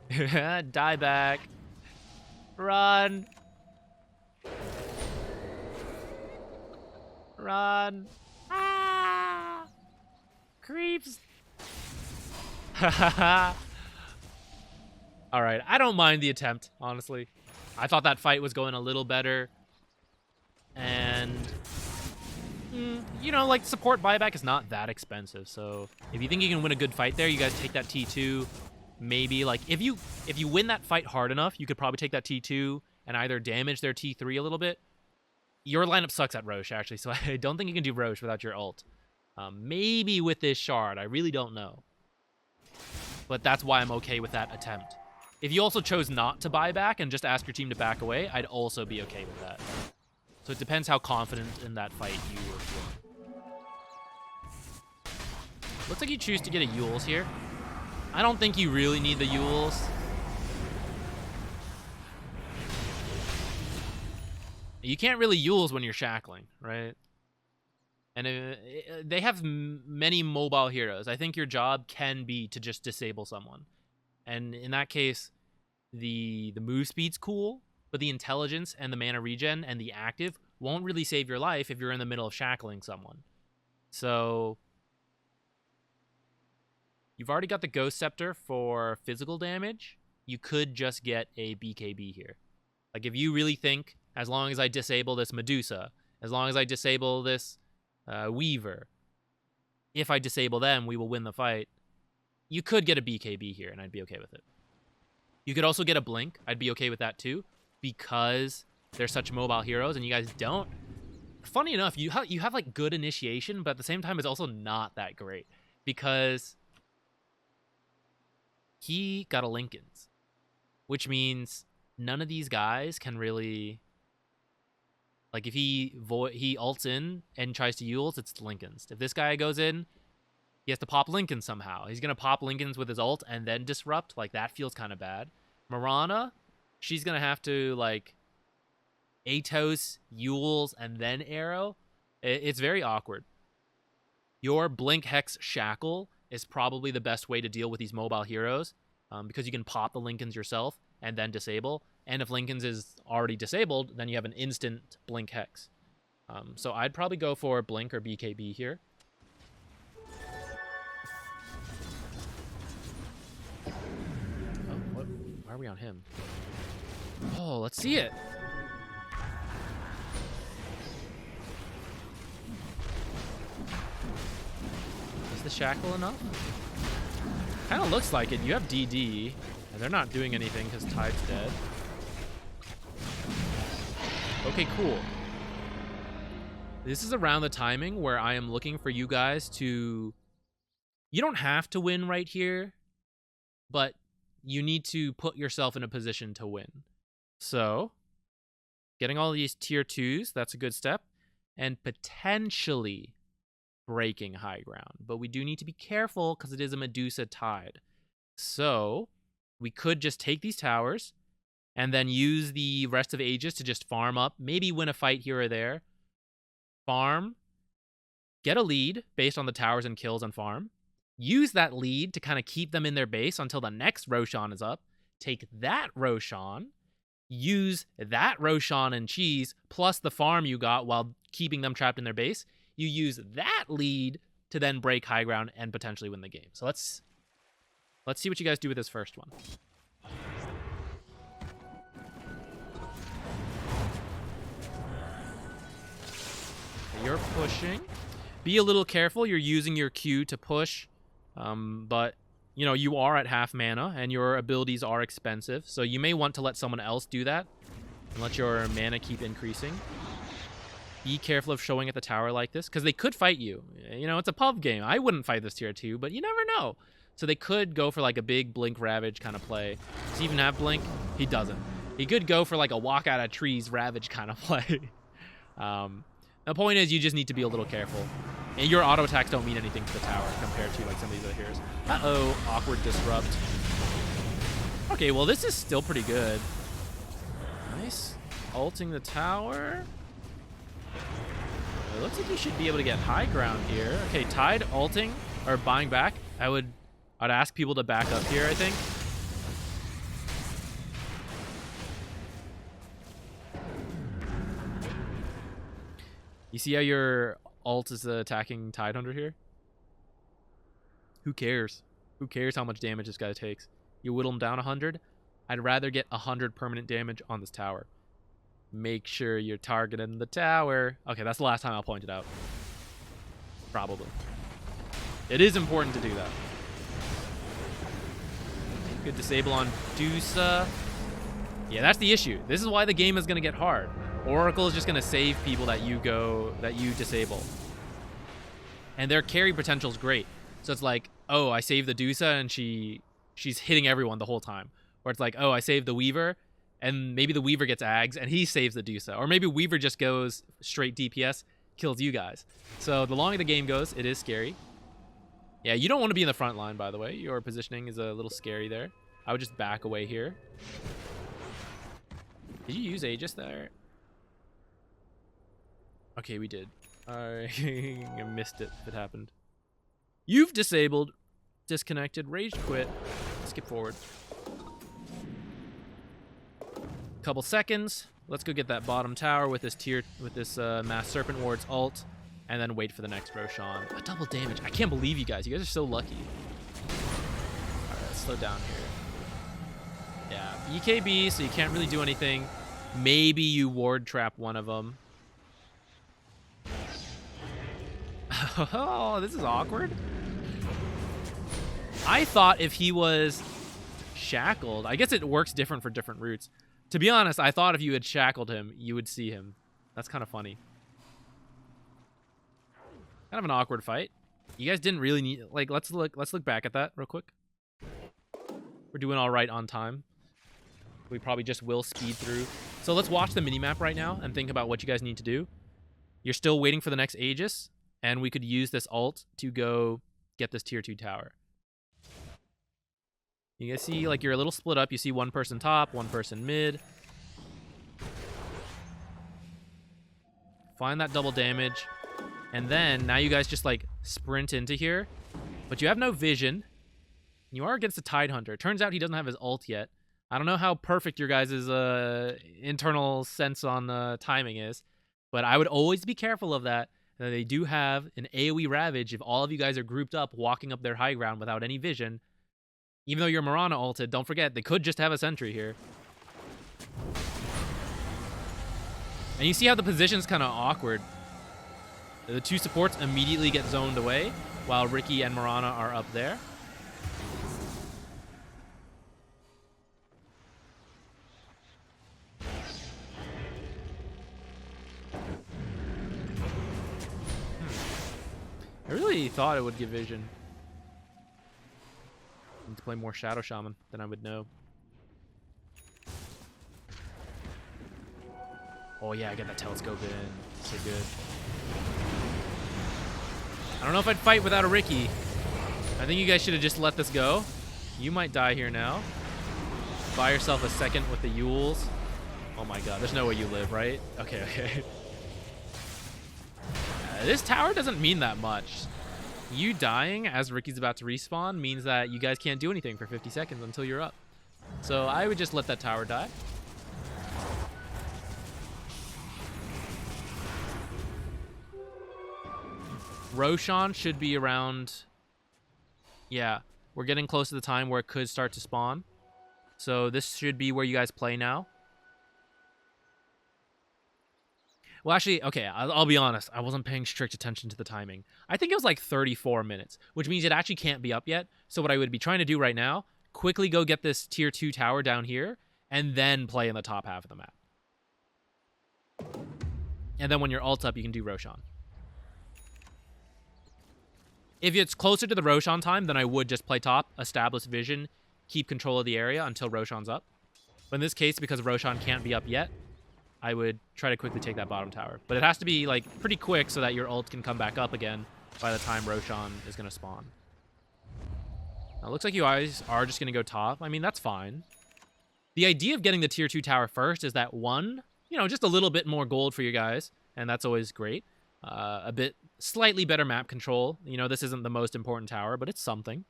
Die back. Run. Run. Ah! Creeps. All right, I don't mind the attempt, honestly. I thought that fight was going a little better. And, you know, like, support buyback is not that expensive. So if you think you can win a good fight there, you guys take that T2. Maybe, like, if you win that fight hard enough, you could probably take that T2 and either damage their T3 a little bit. Your lineup sucks at Roche, actually, so I don't think you can do Roche without your ult. Maybe with this shard, I really don't know. But that's why I'm okay with that attempt. If you also chose not to buy back and just ask your team to back away, I'd also be okay with that. So it depends how confident in that fight you are feeling. Looks like you choose to get a Yules here. I don't think you really need the Yules. You can't really Yules when you're shackling, right? And they have many mobile heroes. I think your job can be to just disable someone. And in that case, the move speed's cool, but the intelligence and the mana regen and the active won't really save your life if you're in the middle of shackling someone. So you've already got the Ghost Scepter for physical damage. You could just get a BKB here. Like, if you really think, as long as I disable this Medusa, as long as I disable this Weaver, if I disable them, we will win the fight. You could get a BKB here, and I'd be okay with it. You could also get a Blink. I'd be okay with that, too, because they're such mobile heroes, and you guys don't. Funny enough, you have like, good initiation, but at the same time, it's also not that great, because he got a Linken's, which means none of these guys can really... Like, if he ults in and tries to Yules, it's Linken's. If this guy goes in, he has to pop Lincoln somehow. He's going to pop Lincoln's with his ult and then disrupt. Like, that feels kind of bad. Mirana, she's going to have to, like, Atos, Yules, and then Arrow. It's very awkward. Your Blink Hex Shackle is probably the best way to deal with these mobile heroes, because you can pop the Lincolns yourself and then disable. And if Lincolns is already disabled, then you have an instant Blink Hex. So I'd probably go for Blink or BKB here. Oh, what? Why are we on him? Oh, let's see it. Is the shackle enough? Kind of looks like it. You have DD, and they're not doing anything because Tide's dead. Okay, cool. This is around the timing where I am looking for you guys to... You don't have to win right here, but you need to put yourself in a position to win. So, getting all these tier 2s, that's a good step. And potentially breaking high ground. But we do need to be careful because it is a Medusa Tide. So, we could just take these towers and then use the rest of Aegis to just farm up. Maybe win a fight here or there. Farm, get a lead based on the towers and kills on farm, use that lead to kind of keep them in their base until the next Roshan is up, take that Roshan, use that Roshan and cheese plus the farm you got while keeping them trapped in their base, you use that lead to then break high ground and potentially win the game. So let's see what you guys do with this first one. You're pushing. Be a little careful. You're using your Q to push. But, you know, you are at half mana, and your abilities are expensive. So you may want to let someone else do that and let your mana keep increasing. Be careful of showing at the tower like this, because they could fight you. You know, it's a pub game. I wouldn't fight this tier 2, but you never know. So they could go for, like, a big Blink Ravage kind of play. Does he even have Blink? He doesn't. He could go for, like, a walk out of trees Ravage kind of play. The point is, you just need to be a little careful. And your auto attacks don't mean anything to the tower compared to like some of these other heroes. Uh-oh, awkward disrupt. Okay, well this is still pretty good. Nice. Ulting the tower. It looks like you should be able to get high ground here. Okay, Tide ulting or buying back. I'd ask people to back up here, I think. You see how your ult is attacking Tidehunter here? Who cares? Who cares how much damage this guy takes? You whittle him down 100? I'd rather get 100 permanent damage on this tower. Make sure you're targeting the tower. Okay, that's the last time I'll point it out. Probably. It is important to do that. Good disable on Dusa. Yeah, that's the issue. This is why the game is going to get hard. Oracle is just going to save people that you disable. And their carry potential is great. So it's like, oh, I saved the Dusa and she's hitting everyone the whole time. Or it's like, oh, I saved the Weaver and maybe the Weaver gets Ags and he saves the Dusa. Or maybe Weaver just goes straight DPS, kills you guys. So the longer the game goes, it is scary. Yeah, you don't want to be in the front line, by the way. Your positioning is a little scary there. I would just back away here. Did you use Aegis there? Okay, we did. I missed it if it happened. You've disabled, disconnected, rage quit. Skip forward. Couple seconds. Let's go get that bottom tower with this Mass Serpent Ward's ult, and then wait for the next Roshan. A double damage. I can't believe you guys. You guys are so lucky. All right, let's slow down here. Yeah, EKB, so you can't really do anything. Maybe you ward trap one of them. Oh, this is awkward. I thought if he was shackled, I guess it works different for different routes. To be honest, I thought if you had shackled him, you would see him. That's kind of funny. Kind of an awkward fight. You guys didn't really need, like, let's look back at that real quick. We're doing all right on time. We probably just will speed through. So let's watch the minimap right now and think about what you guys need to do. You're still waiting for the next Aegis, and we could use this ult to go get this tier 2 tower. You guys see, like, you're a little split up. You see one person top, one person mid. Find that double damage. And then, now you guys just, like, sprint into here. But you have no vision. You are against a Tide Hunter. Turns out he doesn't have his ult yet. I don't know how perfect your guys' internal sense on timing is, but I would always be careful of that. They do have an AoE Ravage if all of you guys are grouped up, walking up their high ground without any vision. Even though you're Mirana ulted, don't forget, they could just have a sentry here. And you see how the position's kind of awkward. The two supports immediately get zoned away, while Ricky and Mirana are up there. I really thought it would give vision. I need to play more Shadow Shaman than I would know. Oh yeah, I get that telescope in. So good. I don't know if I'd fight without a Ricky. I think you guys should have just let this go. You might die here now. Buy yourself a second with the Yules. Oh my god, there's no way you live, right? Okay, okay. This tower doesn't mean that much. You dying as Ricky's about to respawn means that you guys can't do anything for 50 seconds until you're up. So I would just let that tower die. Roshan should be around... Yeah, we're getting close to the time where it could start to spawn. So this should be where you guys play now. Well, actually, okay, I'll be honest. I wasn't paying strict attention to the timing. I think it was like 34 minutes, which means it actually can't be up yet. So what I would be trying to do right now, quickly go get this tier 2 tower down here, and then play in the top half of the map. And then when your ult's up, you can do Roshan. If it's closer to the Roshan time, then I would just play top, establish vision, keep control of the area until Roshan's up. But in this case, because Roshan can't be up yet, I would try to quickly take that bottom tower. But it has to be like pretty quick so that your ult can come back up again by the time Roshan is going to spawn. Now, it looks like you guys are just going to go top. I mean, that's fine. The idea of getting the tier 2 tower first is that one, you know, just a little bit more gold for you guys, and that's always great. A bit slightly better map control. You know, this isn't the most important tower, but it's something.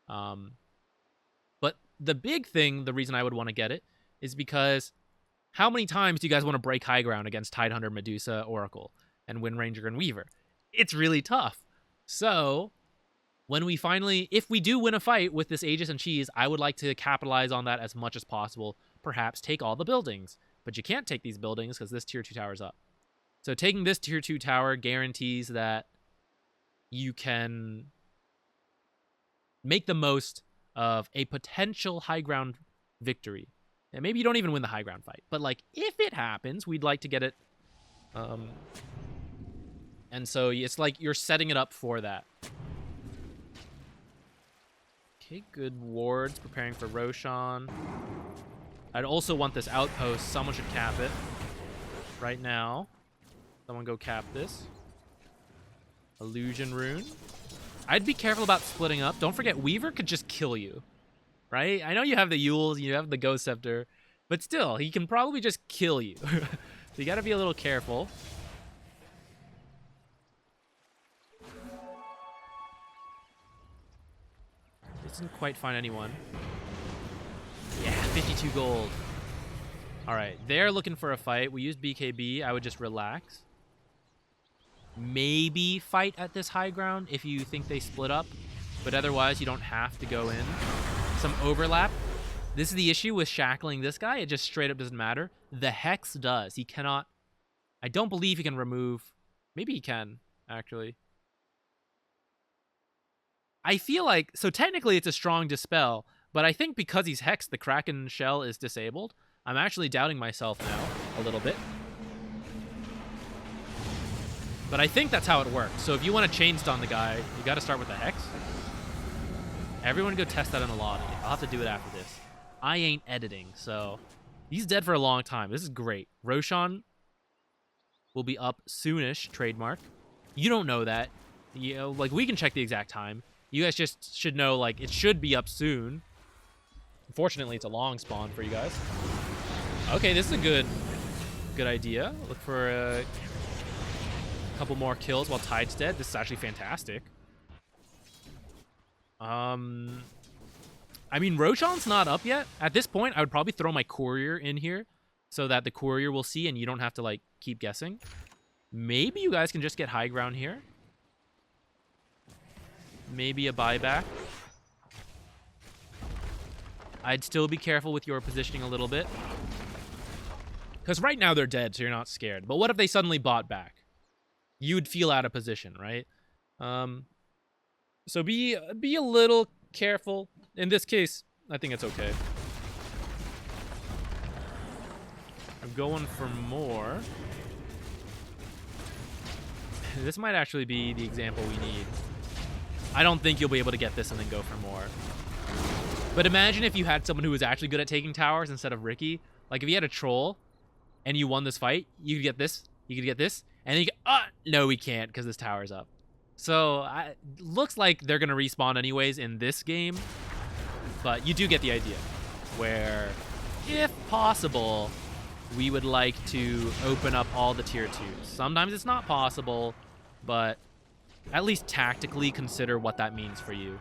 But the big thing, the reason I would want to get it, is because how many times do you guys want to break high ground against Tidehunter, Medusa, Oracle, and Wind Ranger and Weaver? It's really tough. So, when we finally, if we do win a fight with this Aegis and Cheese, I would like to capitalize on that as much as possible. Perhaps take all the buildings. But you can't take these buildings because this tier 2 tower is up. So taking this tier 2 tower guarantees that you can make the most of a potential high ground victory. And maybe you don't even win the high ground fight. But like, if it happens, we'd like to get it. And so it's like you're setting it up for that. Okay, good wards. Preparing for Roshan. I'd also want this outpost. Someone should cap it right now. Someone go cap this. Illusion rune. I'd be careful about splitting up. Don't forget, Weaver could just kill you. Right? I know you have the Yules, you have the Ghost Scepter, but still, he can probably just kill you. So you gotta be a little careful. Doesn't quite find anyone. Yeah, 52 gold. Alright, they're looking for a fight. We used BKB. I would just relax. Maybe fight at this high ground if you think they split up. But otherwise, you don't have to go in. Some overlap. This is the issue with shackling this guy. It just straight up doesn't matter. The Hex does. He cannot... I don't believe he can remove... Maybe he can, actually. I feel like... So technically, it's a strong Dispel. But I think because he's Hexed, the Kraken shell is disabled. I'm actually doubting myself now a little bit. But I think that's how it works. So if you want to chain stun the guy, you got to start with the Hex. Everyone go test that in the lobby. I'll have to do it after this. I ain't editing, so... He's dead for a long time. This is great. Roshan will be up soonish, trademark. You don't know that. You know, like, we can check the exact time. You guys just should know, like, it should be up soon. Unfortunately, it's a long spawn for you guys. Okay, this is a good idea. Look for a couple more kills while Tide's dead. This is actually fantastic. I mean, Roshan's not up yet. At this point, I would probably throw my courier in here so that the courier will see and you don't have to, like, keep guessing. Maybe you guys can just get high ground here. Maybe a buyback. I'd still be careful with your positioning a little bit. Because right now they're dead, so you're not scared. But what if they suddenly bought back? You would feel out of position, right? So be a little careful. In this case, I think it's okay. I'm going for more. This might actually be the example we need. I don't think you'll be able to get this and then go for more. But imagine if you had someone who was actually good at taking towers instead of Ricky. Like if you had a troll and you won this fight, you could get this, you could get this, and then you go, no, we can't because this tower's up. So looks like they're going to respawn anyways in this game. But you do get the idea, where, if possible, we would like to open up all the tier 2s. Sometimes it's not possible, but at least tactically consider what that means for you.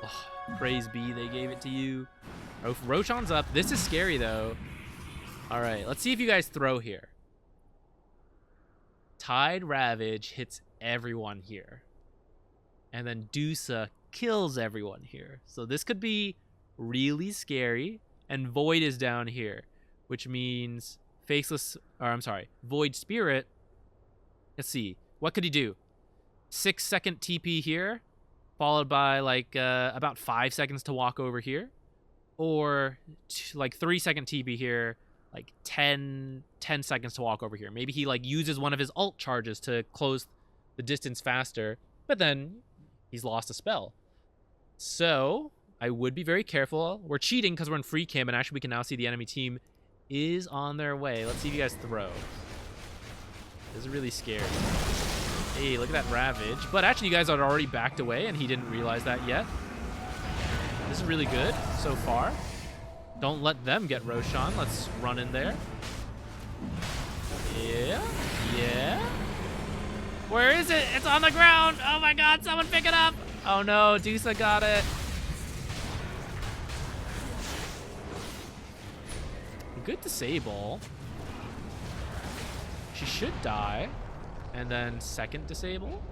Oh, praise be, they gave it to you. Oh, Roshan's up. This is scary, though. All right, let's see if you guys throw here. Tide Ravage hits everyone here. And then Dusa kills everyone here. So this could be really scary. And Void is down here, which means Void Spirit. Let's see. What could he do? 6-second TP here, followed by like about 5 seconds to walk over here. Or like 3-second TP here, like 10 seconds to walk over here. Maybe he like uses one of his ult charges to close the distance faster, but then he's lost a spell. So I would be very careful. We're cheating because we're in free cam, and actually we can now see the enemy team is on their way. Let's see if you guys throw. This is really scary. Hey, look at that Ravage. But actually you guys are already backed away, and he didn't realize that yet. This is really good so far. Don't let them get Roshan. Let's run in there. Yeah. Yeah. Where is it? It's on the ground. Oh my god, someone pick it up. Oh no, Dusa got it. Good disable. She should die. And then second disable.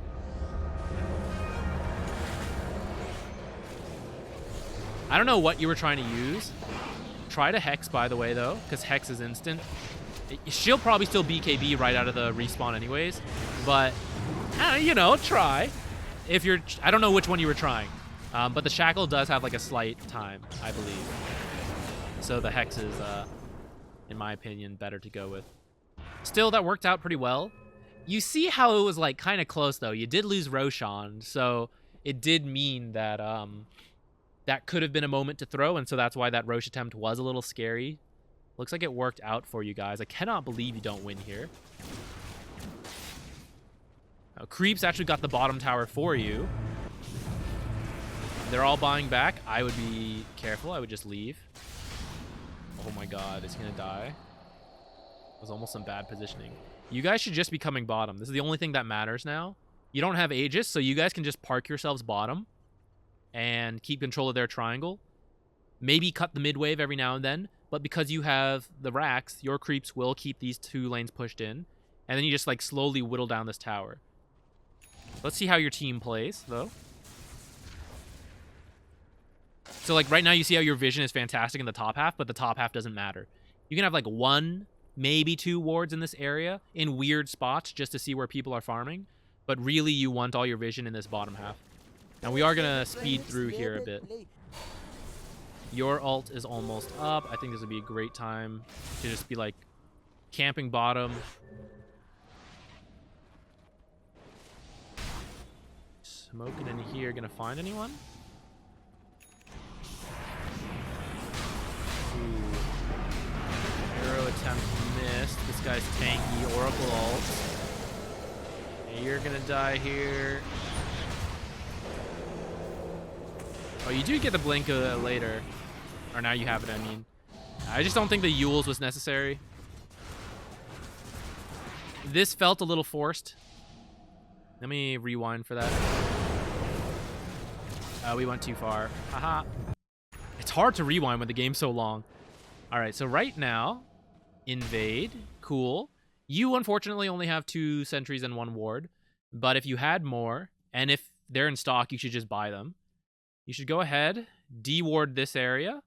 I don't know what you were trying to use. Try to Hex, by the way, though, because Hex is instant. She'll probably still BKB right out of the respawn anyways. But, you know, try. If you're... I don't know which one you were trying. But the Shackle does have, like, a slight time, I believe. So the Hex is, in my opinion, better to go with. Still, that worked out pretty well. You see how it was, like, kind of close, though. You did lose Roshan, so it did mean that, that could have been a moment to throw, and so that's why that Roche attempt was a little scary. Looks like it worked out for you guys. I cannot believe you don't win here. Now, Creeps actually got the bottom tower for you. They're all buying back. I would be careful. I would just leave. Oh my god, it's gonna die. It was almost some bad positioning. You guys should just be coming bottom. This is the only thing that matters now. You don't have Aegis, so you guys can just park yourselves bottom and keep control of their triangle. Maybe cut the mid wave every now and then, but because you have the racks, your creeps will keep these 2 lanes pushed in, and then you just like slowly whittle down this tower. Let's see how your team plays, though. So like right now you see how your vision is fantastic in the top half, but the top half doesn't matter. You can have like 1, maybe 2 wards in this area in weird spots just to see where people are farming, but really you want all your vision in this bottom half. And we are going to speed through here a bit. Your ult is almost up. I think this would be a great time to just be like camping bottom. Smoking in here. Going to find anyone? Ooh. Arrow attempt missed. This guy's tanky. Oracle ult. And you're going to die here. Oh, you do get the blink later. Or now you have it, I mean. I just don't think the Yules was necessary. This felt a little forced. Let me rewind for that. We went too far. Haha. It's hard to rewind when the game's so long. All right, so right now, invade. Cool. You, unfortunately, only have 2 sentries and 1 ward. But if you had more, and if they're in stock, you should just buy them. You should go ahead, de-ward this area.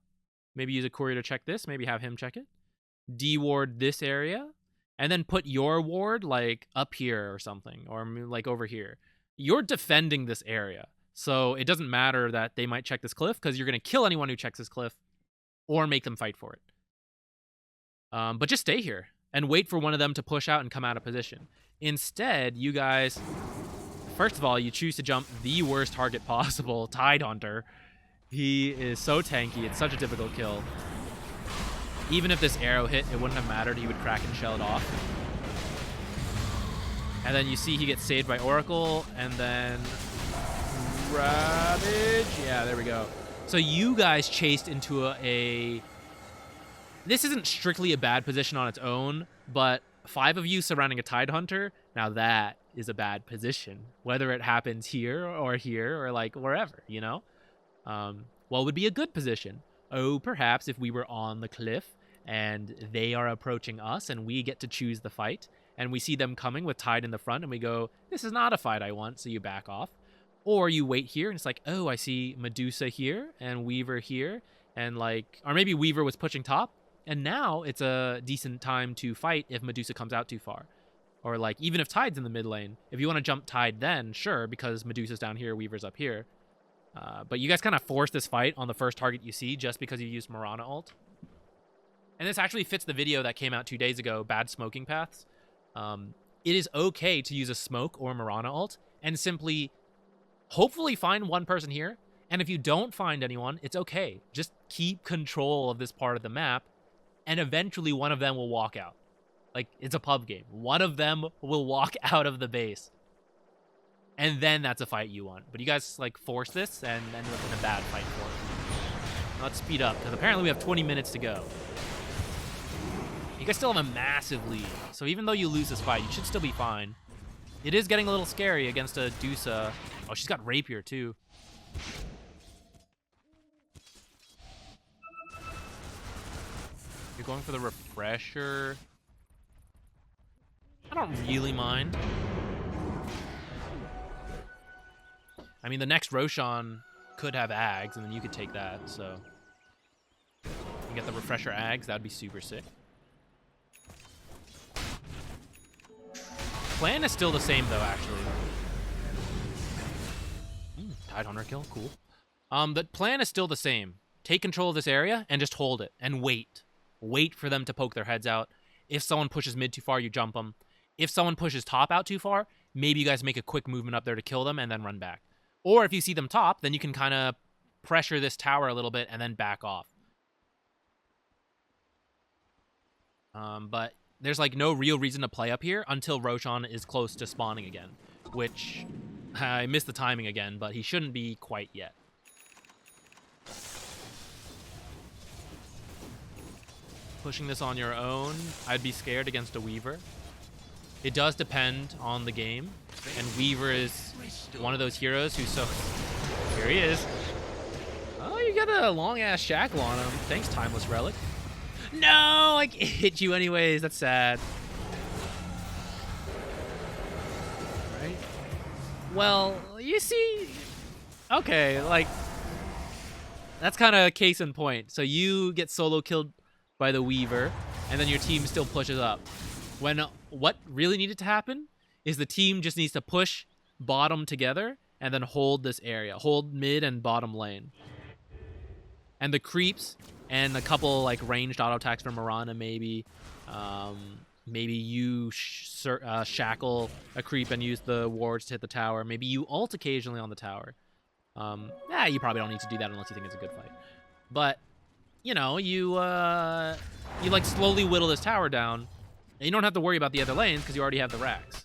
Maybe use a courier to check this. Maybe have him check it. De-ward this area. And then put your ward, like, up here or something. Or, like, over here. You're defending this area. So it doesn't matter that they might check this cliff, because you're going to kill anyone who checks this cliff. Or make them fight for it. But just stay here. And wait for one of them to push out and come out of position. Instead, you guys... First of all, you choose to jump the worst target possible, Tidehunter. He is so tanky. It's such a difficult kill. Even if this arrow hit, it wouldn't have mattered. He would crack and shell it off. And then you see he gets saved by Oracle, and then... Ravage. Yeah, there we go. So you guys chased into a... This isn't strictly a bad position on its own, but 5 of you surrounding a Tidehunter, now that is a bad position. Whether it happens here, or like wherever, you know? What would be a good position? Oh, perhaps if we were on the cliff and they are approaching us and we get to choose the fight and we see them coming with Tide in the front and we go, this is not a fight I want, so you back off. Or you wait here and it's like, oh, I see Medusa here and Weaver here, and like, or maybe Weaver was pushing top and now it's a decent time to fight if Medusa comes out too far. Or like, even if Tide's in the mid lane, if you want to jump Tide then, sure, because Medusa's down here, Weaver's up here. But you guys kind of force this fight on the first target you see just because you used Mirana ult. And this actually fits the video that came out 2 days ago, Bad Smoking Paths. It is okay to use a smoke or Mirana ult and simply hopefully find one person here. And if you don't find anyone, it's okay. Just keep control of this part of the map, and eventually one of them will walk out. Like, it's a pub game. One of them will walk out of the base. And then that's a fight you want. But you guys, like, force this and end up in a bad fight for it. Let's speed up, because apparently we have 20 minutes to go. You guys still have a massive lead. So even though you lose this fight, you should still be fine. It is getting a little scary against a Dusa. Oh, she's got Rapier, too. You're going for the refresher. I don't really mind. I mean, the next Roshan could have Ags, and then you could take that, so... You get the refresher Ags, that'd be super sick. Plan is still the same, though, actually. Tidehunter kill, cool. The plan is still the same. Take control of this area, and just hold it, and wait. Wait for them to poke their heads out. If someone pushes mid too far, you jump them. If someone pushes top out too far, maybe you guys make a quick movement up there to kill them and then run back. Or if you see them top, then you can kind of pressure this tower a little bit and then back off. But there's like no real reason to play up here until Roshan is close to spawning again, which I missed the timing again, but he shouldn't be quite yet. Pushing this on your own, I'd be scared against a Weaver. It does depend on the game, and Weaver is one of those heroes who's so... Here he is. Oh, you got a long-ass shackle on him. Thanks, Timeless Relic. No, I hit you anyways. That's sad. Right? Well, you see... Okay, like... That's kind of case in point. So you get solo killed by the Weaver, and then your team still pushes up. When what really needed to happen is the team just needs to push bottom together and then hold this area. Hold mid and bottom lane. And the creeps and a couple like ranged auto attacks from Mirana maybe. Maybe you shackle a creep and use the wards to hit the tower. Maybe you ult occasionally on the tower. You probably don't need to do that unless you think it's a good fight. But, you know, you like slowly whittle this tower down. And you don't have to worry about the other lanes because you already have the racks.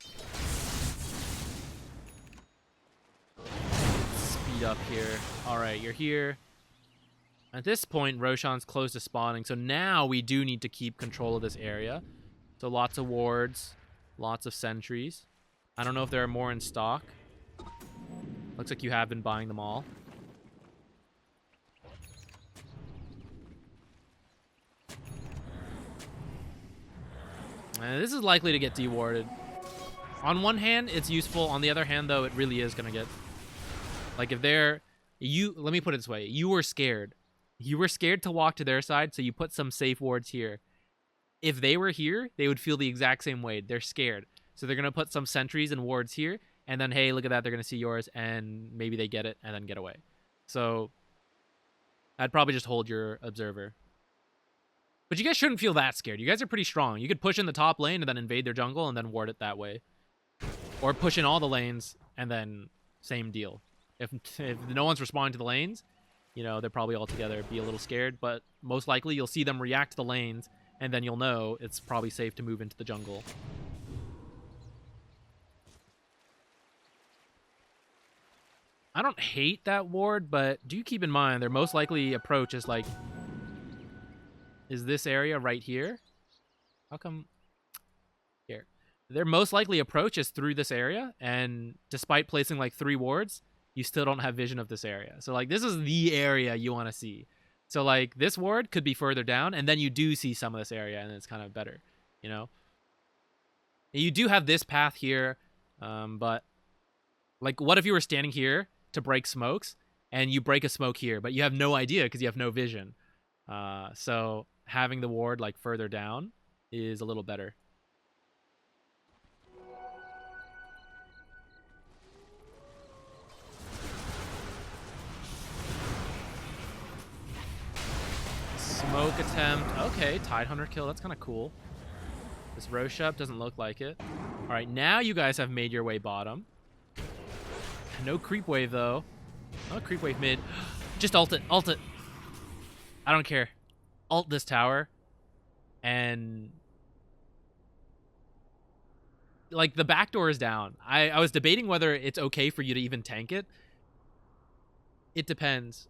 Speed up here. All right, you're here. At this point, Roshan's close to spawning, so now we do need to keep control of this area. So lots of wards, lots of sentries. I don't know if there are more in stock. Looks like you have been buying them all. And this is likely to get dewarded. On one hand, it's useful. On the other hand, though, it really is going to get... Like, if they're... Let me put it this way. You were scared. You were scared to walk to their side, so you put some safe wards here. If they were here, they would feel the exact same way. They're scared. So they're going to put some sentries and wards here, and then, hey, look at that, they're going to see yours, and maybe they get it, and then get away. So I'd probably just hold your observer. But you guys shouldn't feel that scared. You guys are pretty strong. You could push in the top lane and then invade their jungle and then ward it that way. Or push in all the lanes and then same deal. If no one's responding to the lanes, you know, they're probably all together, be a little scared, but most likely you'll see them react to the lanes, and then you'll know it's probably safe to move into the jungle. I don't hate that ward, but do keep in mind their most likely approach is like... Is this area right here? How come... Here. Their most likely approach is through this area, and despite placing like 3 wards, you still don't have vision of this area. So like this is the area you want to see. So like this ward could be further down, and then you do see some of this area, and it's kind of better, you know? You do have this path here, but like what if you were standing here to break smokes, and you break a smoke here, but you have no idea because you have no vision. So having the ward like further down is a little better. Smoke attempt. Okay, Tidehunter kill. That's kind of cool. This Rosh up doesn't look like it. All right, now you guys have made your way bottom. No creep wave, though. Oh, creep wave mid. Just ult it. Ult it. I don't care. Ult this tower. And... like, the back door is down. I was debating whether it's okay for you to even tank it. It depends.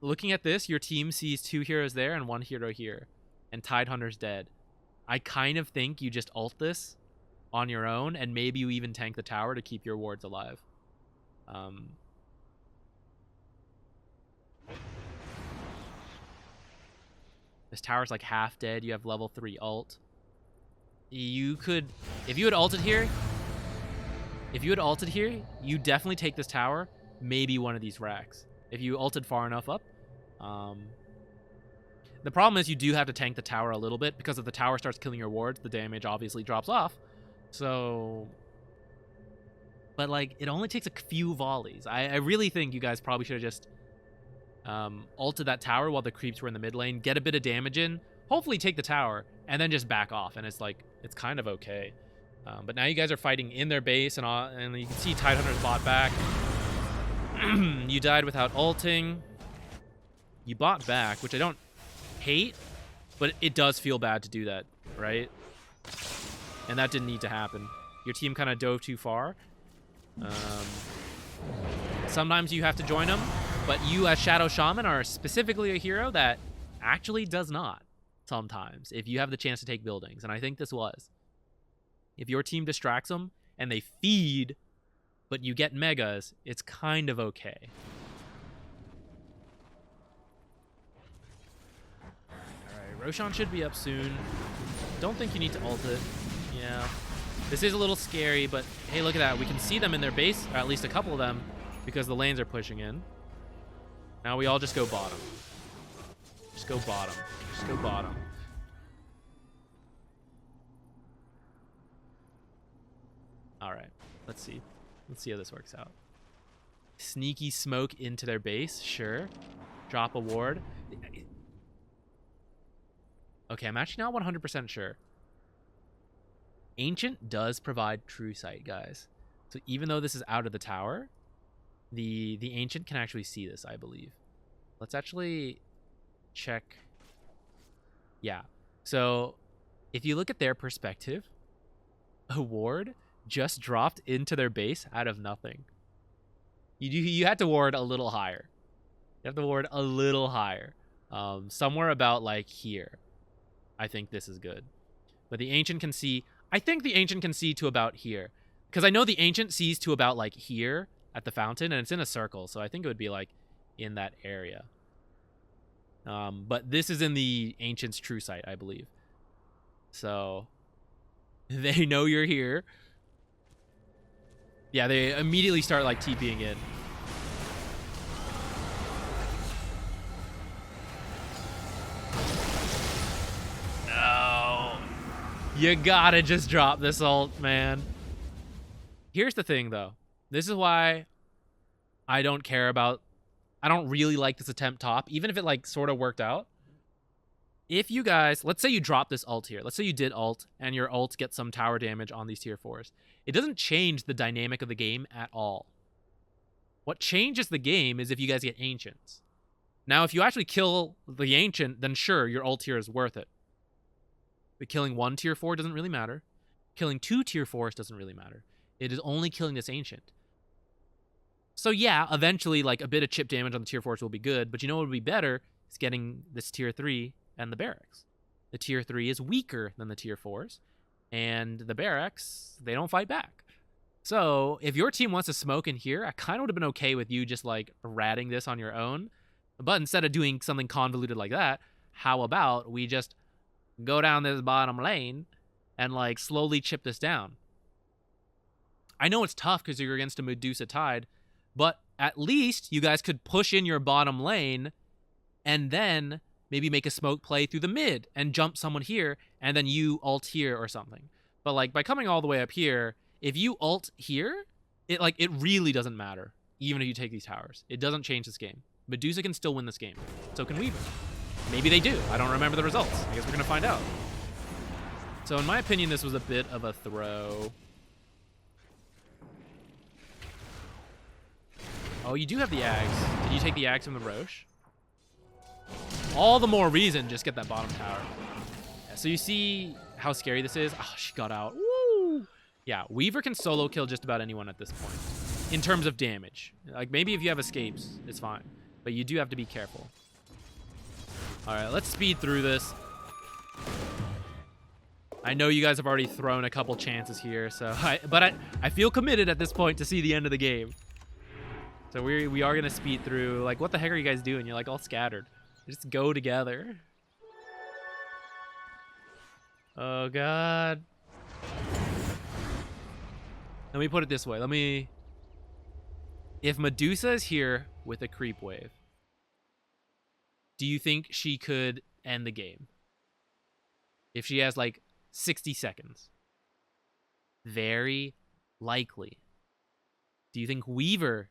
Looking at this, your team sees 2 heroes there and 1 hero here. And Tidehunter's dead. I kind of think you just ult this on your own, and maybe you even tank the tower to keep your wards alive. This tower's like half dead. You have level 3 ult. You could... if you had ulted here... you definitely take this tower, maybe one of these racks. If you ulted far enough up. The problem is you do have to tank the tower a little bit, because if the tower starts killing your wards, the damage obviously drops off. So... but, like, it only takes a few volleys. I really think you guys probably should have just ulted that tower while the creeps were in the mid lane, get a bit of damage in, hopefully take the tower, and then just back off. And it's, like, it's kind of okay. But now you guys are fighting in their base, and you can see Tidehunter's bought back. You died without ulting. You bought back, which I don't hate, but it does feel bad to do that, right? And that didn't need to happen. Your team kind of dove too far. Sometimes you have to join them, but you as Shadow Shaman are specifically a hero that actually does not sometimes, if you have the chance to take buildings. And I think this was. If your team distracts them and they feed, but you get megas, it's kind of okay. Alright, Roshan should be up soon. Don't think you need to ult it. Yeah. This is a little scary, but hey, look at that. We can see them in their base, or at least a couple of them, because the lanes are pushing in. Now we all just go bottom. Just go bottom. Just go bottom. Alright, let's see. Let's see how this works out. Sneaky smoke into their base, sure. Drop a ward. Okay, I'm actually not 100% sure. Ancient does provide true sight, guys. So even though this is out of the tower, the Ancient can actually see this, I believe. Let's actually check. Yeah. So if you look at their perspective, a ward just dropped into their base out of nothing. You had to ward a little higher. You have to ward a little higher. Somewhere about like here. I think this is good. But the Ancient can see... I think the Ancient can see to about here. Because I know the Ancient sees to about, like, here at the fountain, and it's in a circle, so I think it would be, like, in that area. But this is in the Ancient's true sight, I believe. So they know you're here. Yeah, they immediately start, like, TPing in. No. You gotta just drop this ult, man. Here's the thing, though. This is why I don't care about... I don't really like this attempt top, even if it, like, sort of worked out. If you guys... Let's say you drop this ult here. Let's say you did ult, and your ult gets some tower damage on these tier 4s. It doesn't change the dynamic of the game at all. What changes the game is if you guys get Ancients. Now, if you actually kill the Ancient, then sure, your ult here is worth it. But killing 1 tier 4 doesn't really matter. Killing 2 tier 4s doesn't really matter. It is only killing this Ancient. So yeah, eventually, like, a bit of chip damage on the tier 4s will be good, but you know what would be better? Is getting this tier 3 and the barracks. The tier 3 is weaker than the tier 4s, and the barracks, they don't fight back. So if your team wants to smoke in here, I kind of would have been okay with you just, like, ratting this on your own. But instead of doing something convoluted like that, how about we just go down this bottom lane and, like, slowly chip this down? I know it's tough because you're against a Medusa Tide, but at least you guys could push in your bottom lane and then maybe make a smoke play through the mid and jump someone here, and then you ult here or something. But, like, by coming all the way up here, if you ult here, it really doesn't matter, even if you take these towers. It doesn't change this game. Medusa can still win this game. So can Weaver. Maybe they do. I don't remember the results. I guess we're going to find out. So in my opinion, this was a bit of a throw. Oh, you do have the Ags. Did you take the Ags from the Roche? All the more reason, just get that bottom tower. Yeah, so you see how scary this is? Oh, she got out. Woo! Yeah, Weaver can solo kill just about anyone at this point. In terms of damage. Like, maybe if you have escapes, it's fine. But you do have to be careful. Alright, let's speed through this. I know you guys have already thrown a couple chances here, so I feel committed at this point to see the end of the game. So we are going to speed through. Like, what the heck are you guys doing? You're, like, all scattered. Just go together. Oh, God. Let me put it this way. If Medusa is here with a creep wave, do you think she could end the game? If she has, like, 60 seconds? Very likely. Do you think Weaver...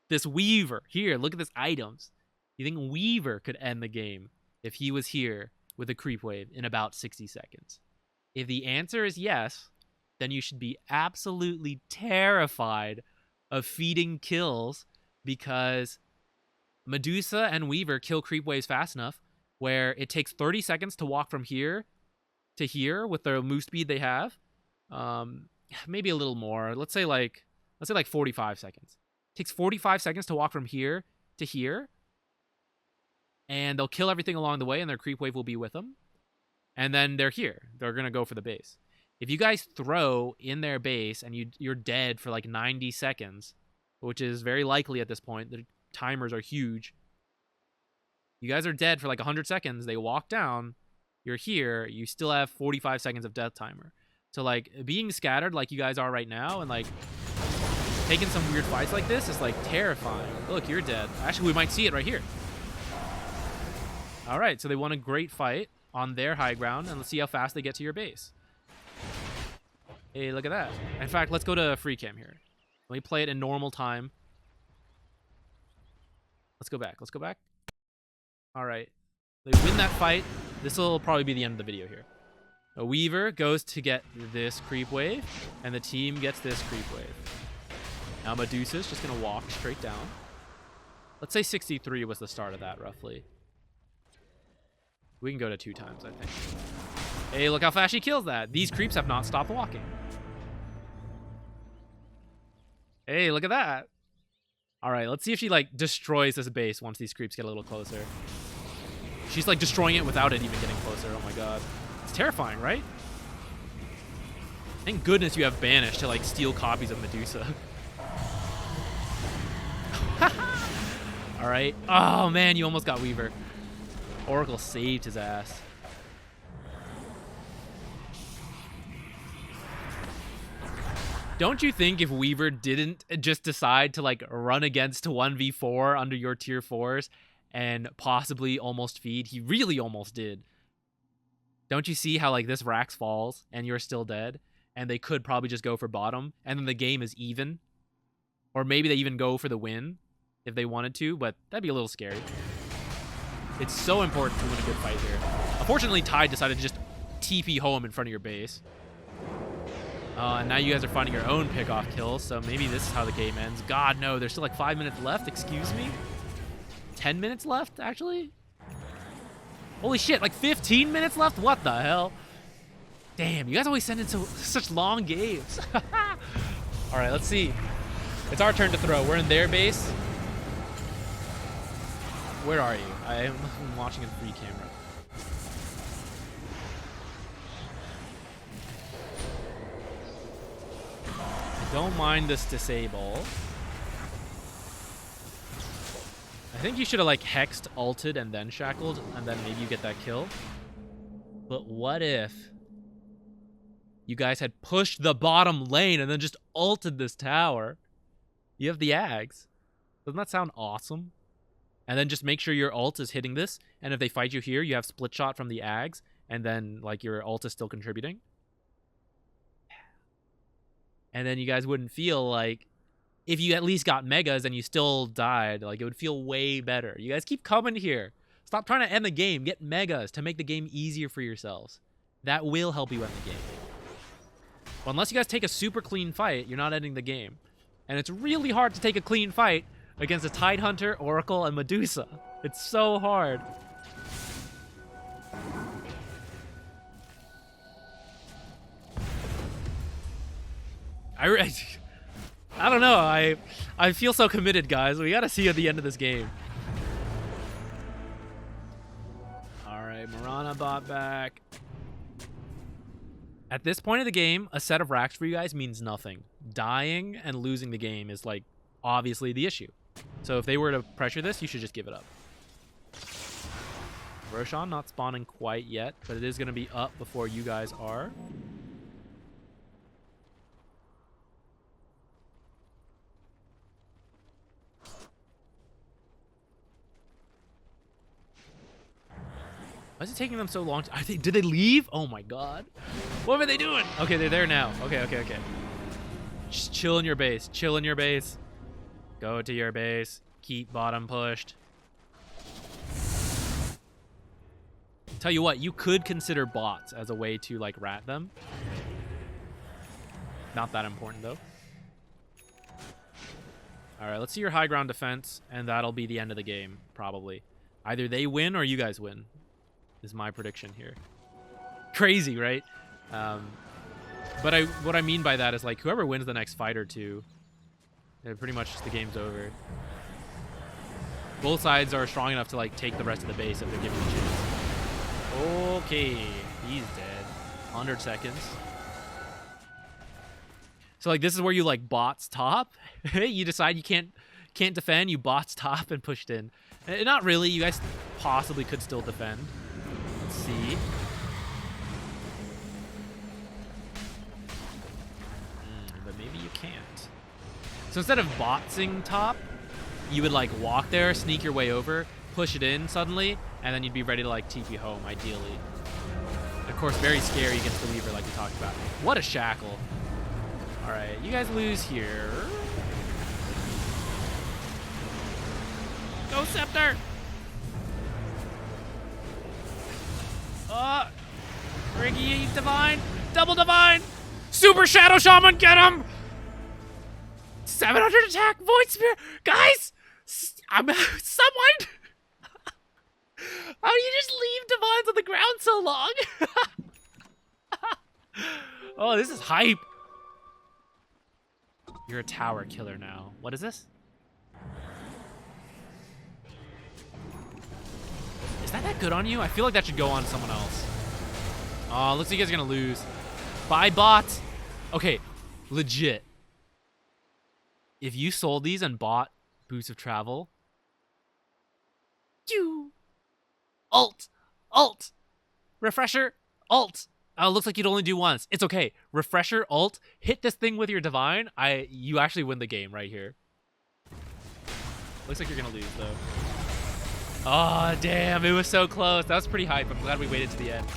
This Weaver, here, look at this items. You think Weaver could end the game if he was here with a creep wave in about 60 seconds? If the answer is yes, then you should be absolutely terrified of feeding kills, because Medusa and Weaver kill creep waves fast enough where it takes 30 seconds to walk from here to here with the move speed they have. Maybe a little more. Let's say like 45 seconds. Takes 45 seconds to walk from here to here, and they'll kill everything along the way, and their creep wave will be with them, and then they're here. They're gonna go for the base. If you guys throw in their base and you're dead for like 90 seconds, which is very likely at this point, the timers are huge. You guys are dead for like 100 seconds. They walk down. You're here. You still have 45 seconds of death timer. So, like, being scattered like you guys are right now and, like, taking some weird fights like this is, like, terrifying. Look, you're dead. Actually, we might see it right here. All right, so they won a great fight on their high ground, and let's see how fast they get to your base. Hey, look at that. In fact, let's go to free cam here. Let me play it in normal time. Let's go back. Let's go back. All right. They win that fight. This will probably be the end of the video here. A Weaver goes to get this creep wave, and the team gets this creep wave. Now Medusa's just going to walk straight down. Let's say 63 was the start of that, roughly. We can go to 2 times, I think. Hey, look how fast she kills that. These creeps have not stopped walking. Hey, look at that. All right, let's see if she, like, destroys this base once these creeps get a little closer. She's, like, destroying it without it even getting closer. Oh, my God. It's terrifying, right? Thank goodness you have Banish to like steal copies of Medusa. All right. Oh man, you almost got Weaver. Oracle saved his ass. Don't you think if Weaver didn't just decide to like run against 1v4 under your tier 4s and possibly almost feed, he really almost did. Don't you see how like this Rax falls and you're still dead? And they could probably just go for bottom and then the game is even. Or maybe they even go for the win if they wanted to, but that'd be a little scary. It's so important to win a good fight here. Unfortunately, Tide decided to just TP home in front of your base. And now you guys are finding your own pick-off kills, so maybe this is how the game ends. God, no, there's still like 5 minutes left, excuse me? 10 minutes left, actually? Holy shit, like 15 minutes left? What the hell? Damn, you guys always send in such long games. All right, let's see. It's our turn to throw. We're in their base. Where are you? I'm watching in free camera. Don't mind this disable. I think you should have like hexed, ulted, and then shackled, and then maybe you get that kill. But what if you guys had pushed the bottom lane and then just ulted this tower? You have the Ags. Doesn't that sound awesome? And then just make sure your ult is hitting this, and if they fight you here, you have split shot from the Ags, and then like your ult is still contributing. And then you guys wouldn't feel like, if you at least got megas and you still died, like it would feel way better. You guys keep coming here. Stop trying to end the game. Get megas to make the game easier for yourselves. That will help you end the game. Well, unless you guys take a super clean fight, you're not ending the game. And it's really hard to take a clean fight against a Tidehunter, Oracle, and Medusa. It's so hard. I don't know. I feel so committed, guys. We gotta see at the end of this game. All right, Mirana bot back. At this point of the game, a set of racks for you guys means nothing. Dying and losing the game is like obviously the issue. So if they were to pressure this, you should just give it up. Roshan not spawning quite yet, but it is gonna be up before you guys are. Why is it taking them so long? Did they leave? Oh my god. What were they doing? Okay, they're there now. Okay. Just chill in your base. Chill in your base. Go to your base. Keep bottom pushed. Tell you what, you could consider bots as a way to like rat them. Not that important though. All right, let's see your high ground defense, and that'll be the end of the game, probably. Either they win or you guys win. Is my prediction here. Crazy, right? But what I mean by that is like whoever wins the next fight or two, pretty much just the game's over. Both sides are strong enough to like take the rest of the base if they're given the chance. Okay, he's dead. 100 seconds. So like this is where you like bots top. You decide you can't defend, you bots top and pushed in. Not really. You guys possibly could still defend. Let's see. But maybe you can't. So instead of botsing top, you would like walk there, sneak your way over, push it in suddenly, and then you'd be ready to like TP home, ideally. And of course, very scary against the Weaver like we talked about. What a shackle. All right, you guys lose here. Go Scepter! Riggy Divine! Double Divine! Super Shadow Shaman, get him! 700 attack, Void Spear! Guys! Someone! How do you just leave Divines on the ground so long? Oh, this is hype. You're a tower killer now. What is this? Is that good on you? I feel like that should go on someone else. Oh, looks like you guys are gonna lose. Bye, bot. Okay, legit. If you sold these and bought Boots of Travel, alt, alt, refresher, alt. Oh, looks like you'd only do once. It's okay. Refresher, alt, hit this thing with your divine. You actually win the game right here. Looks like you're gonna lose though. Oh damn, it was so close. That was pretty hype. I'm glad we waited to the end.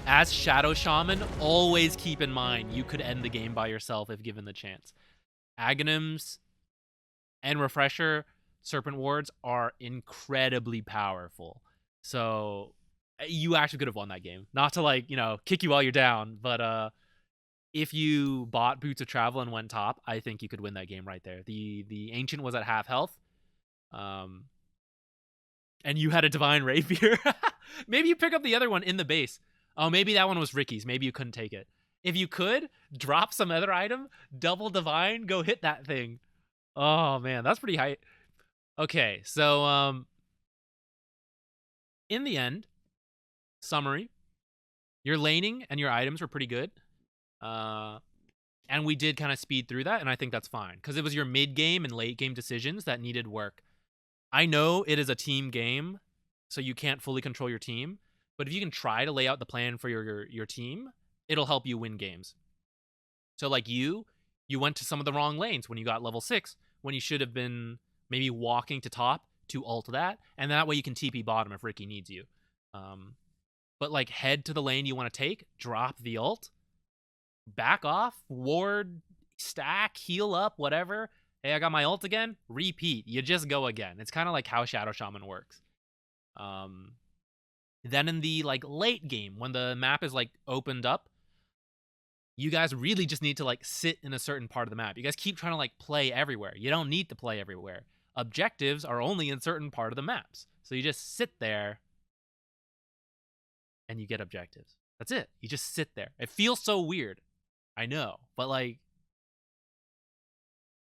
As Shadow Shaman, always keep in mind you could end the game by yourself if given the chance. Aghanims and Refresher Serpent Wards are incredibly powerful. So you actually could have won that game. Not to like, kick you while you're down, but if you bought Boots of Travel and went top, I think you could win that game right there. The Ancient was at half health. And you had a Divine Rapier. Maybe you pick up the other one in the base. Oh, maybe that one was Ricky's. Maybe you couldn't take it. If you could, drop some other item, double Divine, go hit that thing. Oh, man, that's pretty high. Okay, so in the end, summary, your laning and your items were pretty good. And we did kind of speed through that, and I think that's fine. Because it was your mid-game and late-game decisions that needed work. I know it is a team game, so you can't fully control your team. But if you can try to lay out the plan for your team, it'll help you win games. So like you went to some of the wrong lanes when you got level 6, when you should have been maybe walking to top to ult that, and that way you can TP bottom if Ricky needs you. But like head to the lane you want to take, drop the ult, back off, ward, stack, heal up, whatever. Hey, I got my ult again, repeat. You just go again. It's kind of like how Shadow Shaman works. Then in the like late game, when the map is like opened up, you guys really just need to like sit in a certain part of the map. You guys keep trying to like play everywhere. You don't need to play everywhere. Objectives are only in certain part of the maps. So you just sit there and you get objectives. That's it. You just sit there. It feels so weird. I know, but like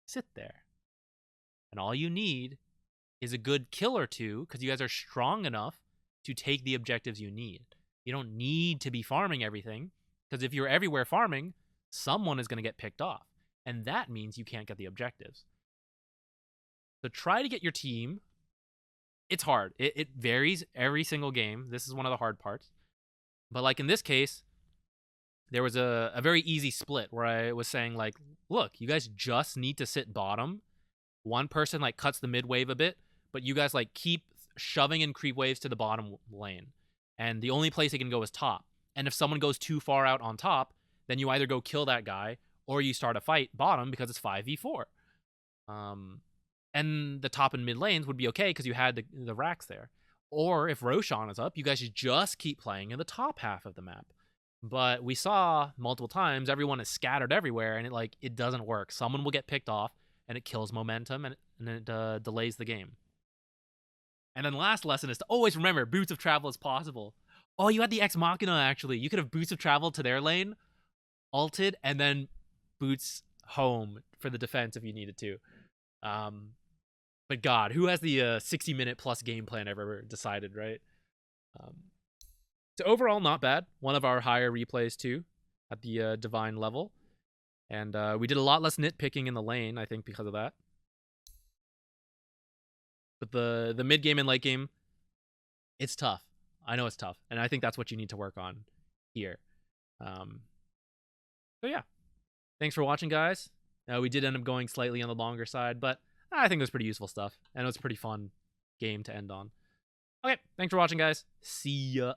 sit there. And all you need is a good kill or two because you guys are strong enough to take the objectives you need. You don't need to be farming everything because if you're everywhere farming, someone is going to get picked off. And that means you can't get the objectives. So try to get your team. It's hard. It varies every single game. This is one of the hard parts. But like in this case, there was a very easy split where I was saying like, look, you guys just need to sit bottom. One person like cuts the mid wave a bit, but you guys like keep shoving in creep waves to the bottom lane. And the only place they can go is top. And if someone goes too far out on top, then you either go kill that guy or you start a fight bottom because it's 5v4. And the top and mid lanes would be okay because you had the racks there. Or if Roshan is up, you guys just keep playing in the top half of the map. But we saw multiple times everyone is scattered everywhere, and it doesn't work. Someone will get picked off, and it kills momentum, and it delays the game. And then the last lesson is to always remember Boots of Travel is possible. Oh, you had the Ex Machina, actually. You could have Boots of Travel to their lane, ulted, and then Boots home for the defense if you needed to. But God, who has the 60-minute plus game plan ever decided, right? So overall, not bad. One of our higher replays, too, at the Divine level. And we did a lot less nitpicking in the lane, I think, because of that. But the mid-game and late game, it's tough. I know it's tough. And I think that's what you need to work on here. So yeah. Thanks for watching, guys. We did end up going slightly on the longer side, but I think it was pretty useful stuff. And it was a pretty fun game to end on. Okay, thanks for watching, guys. See ya.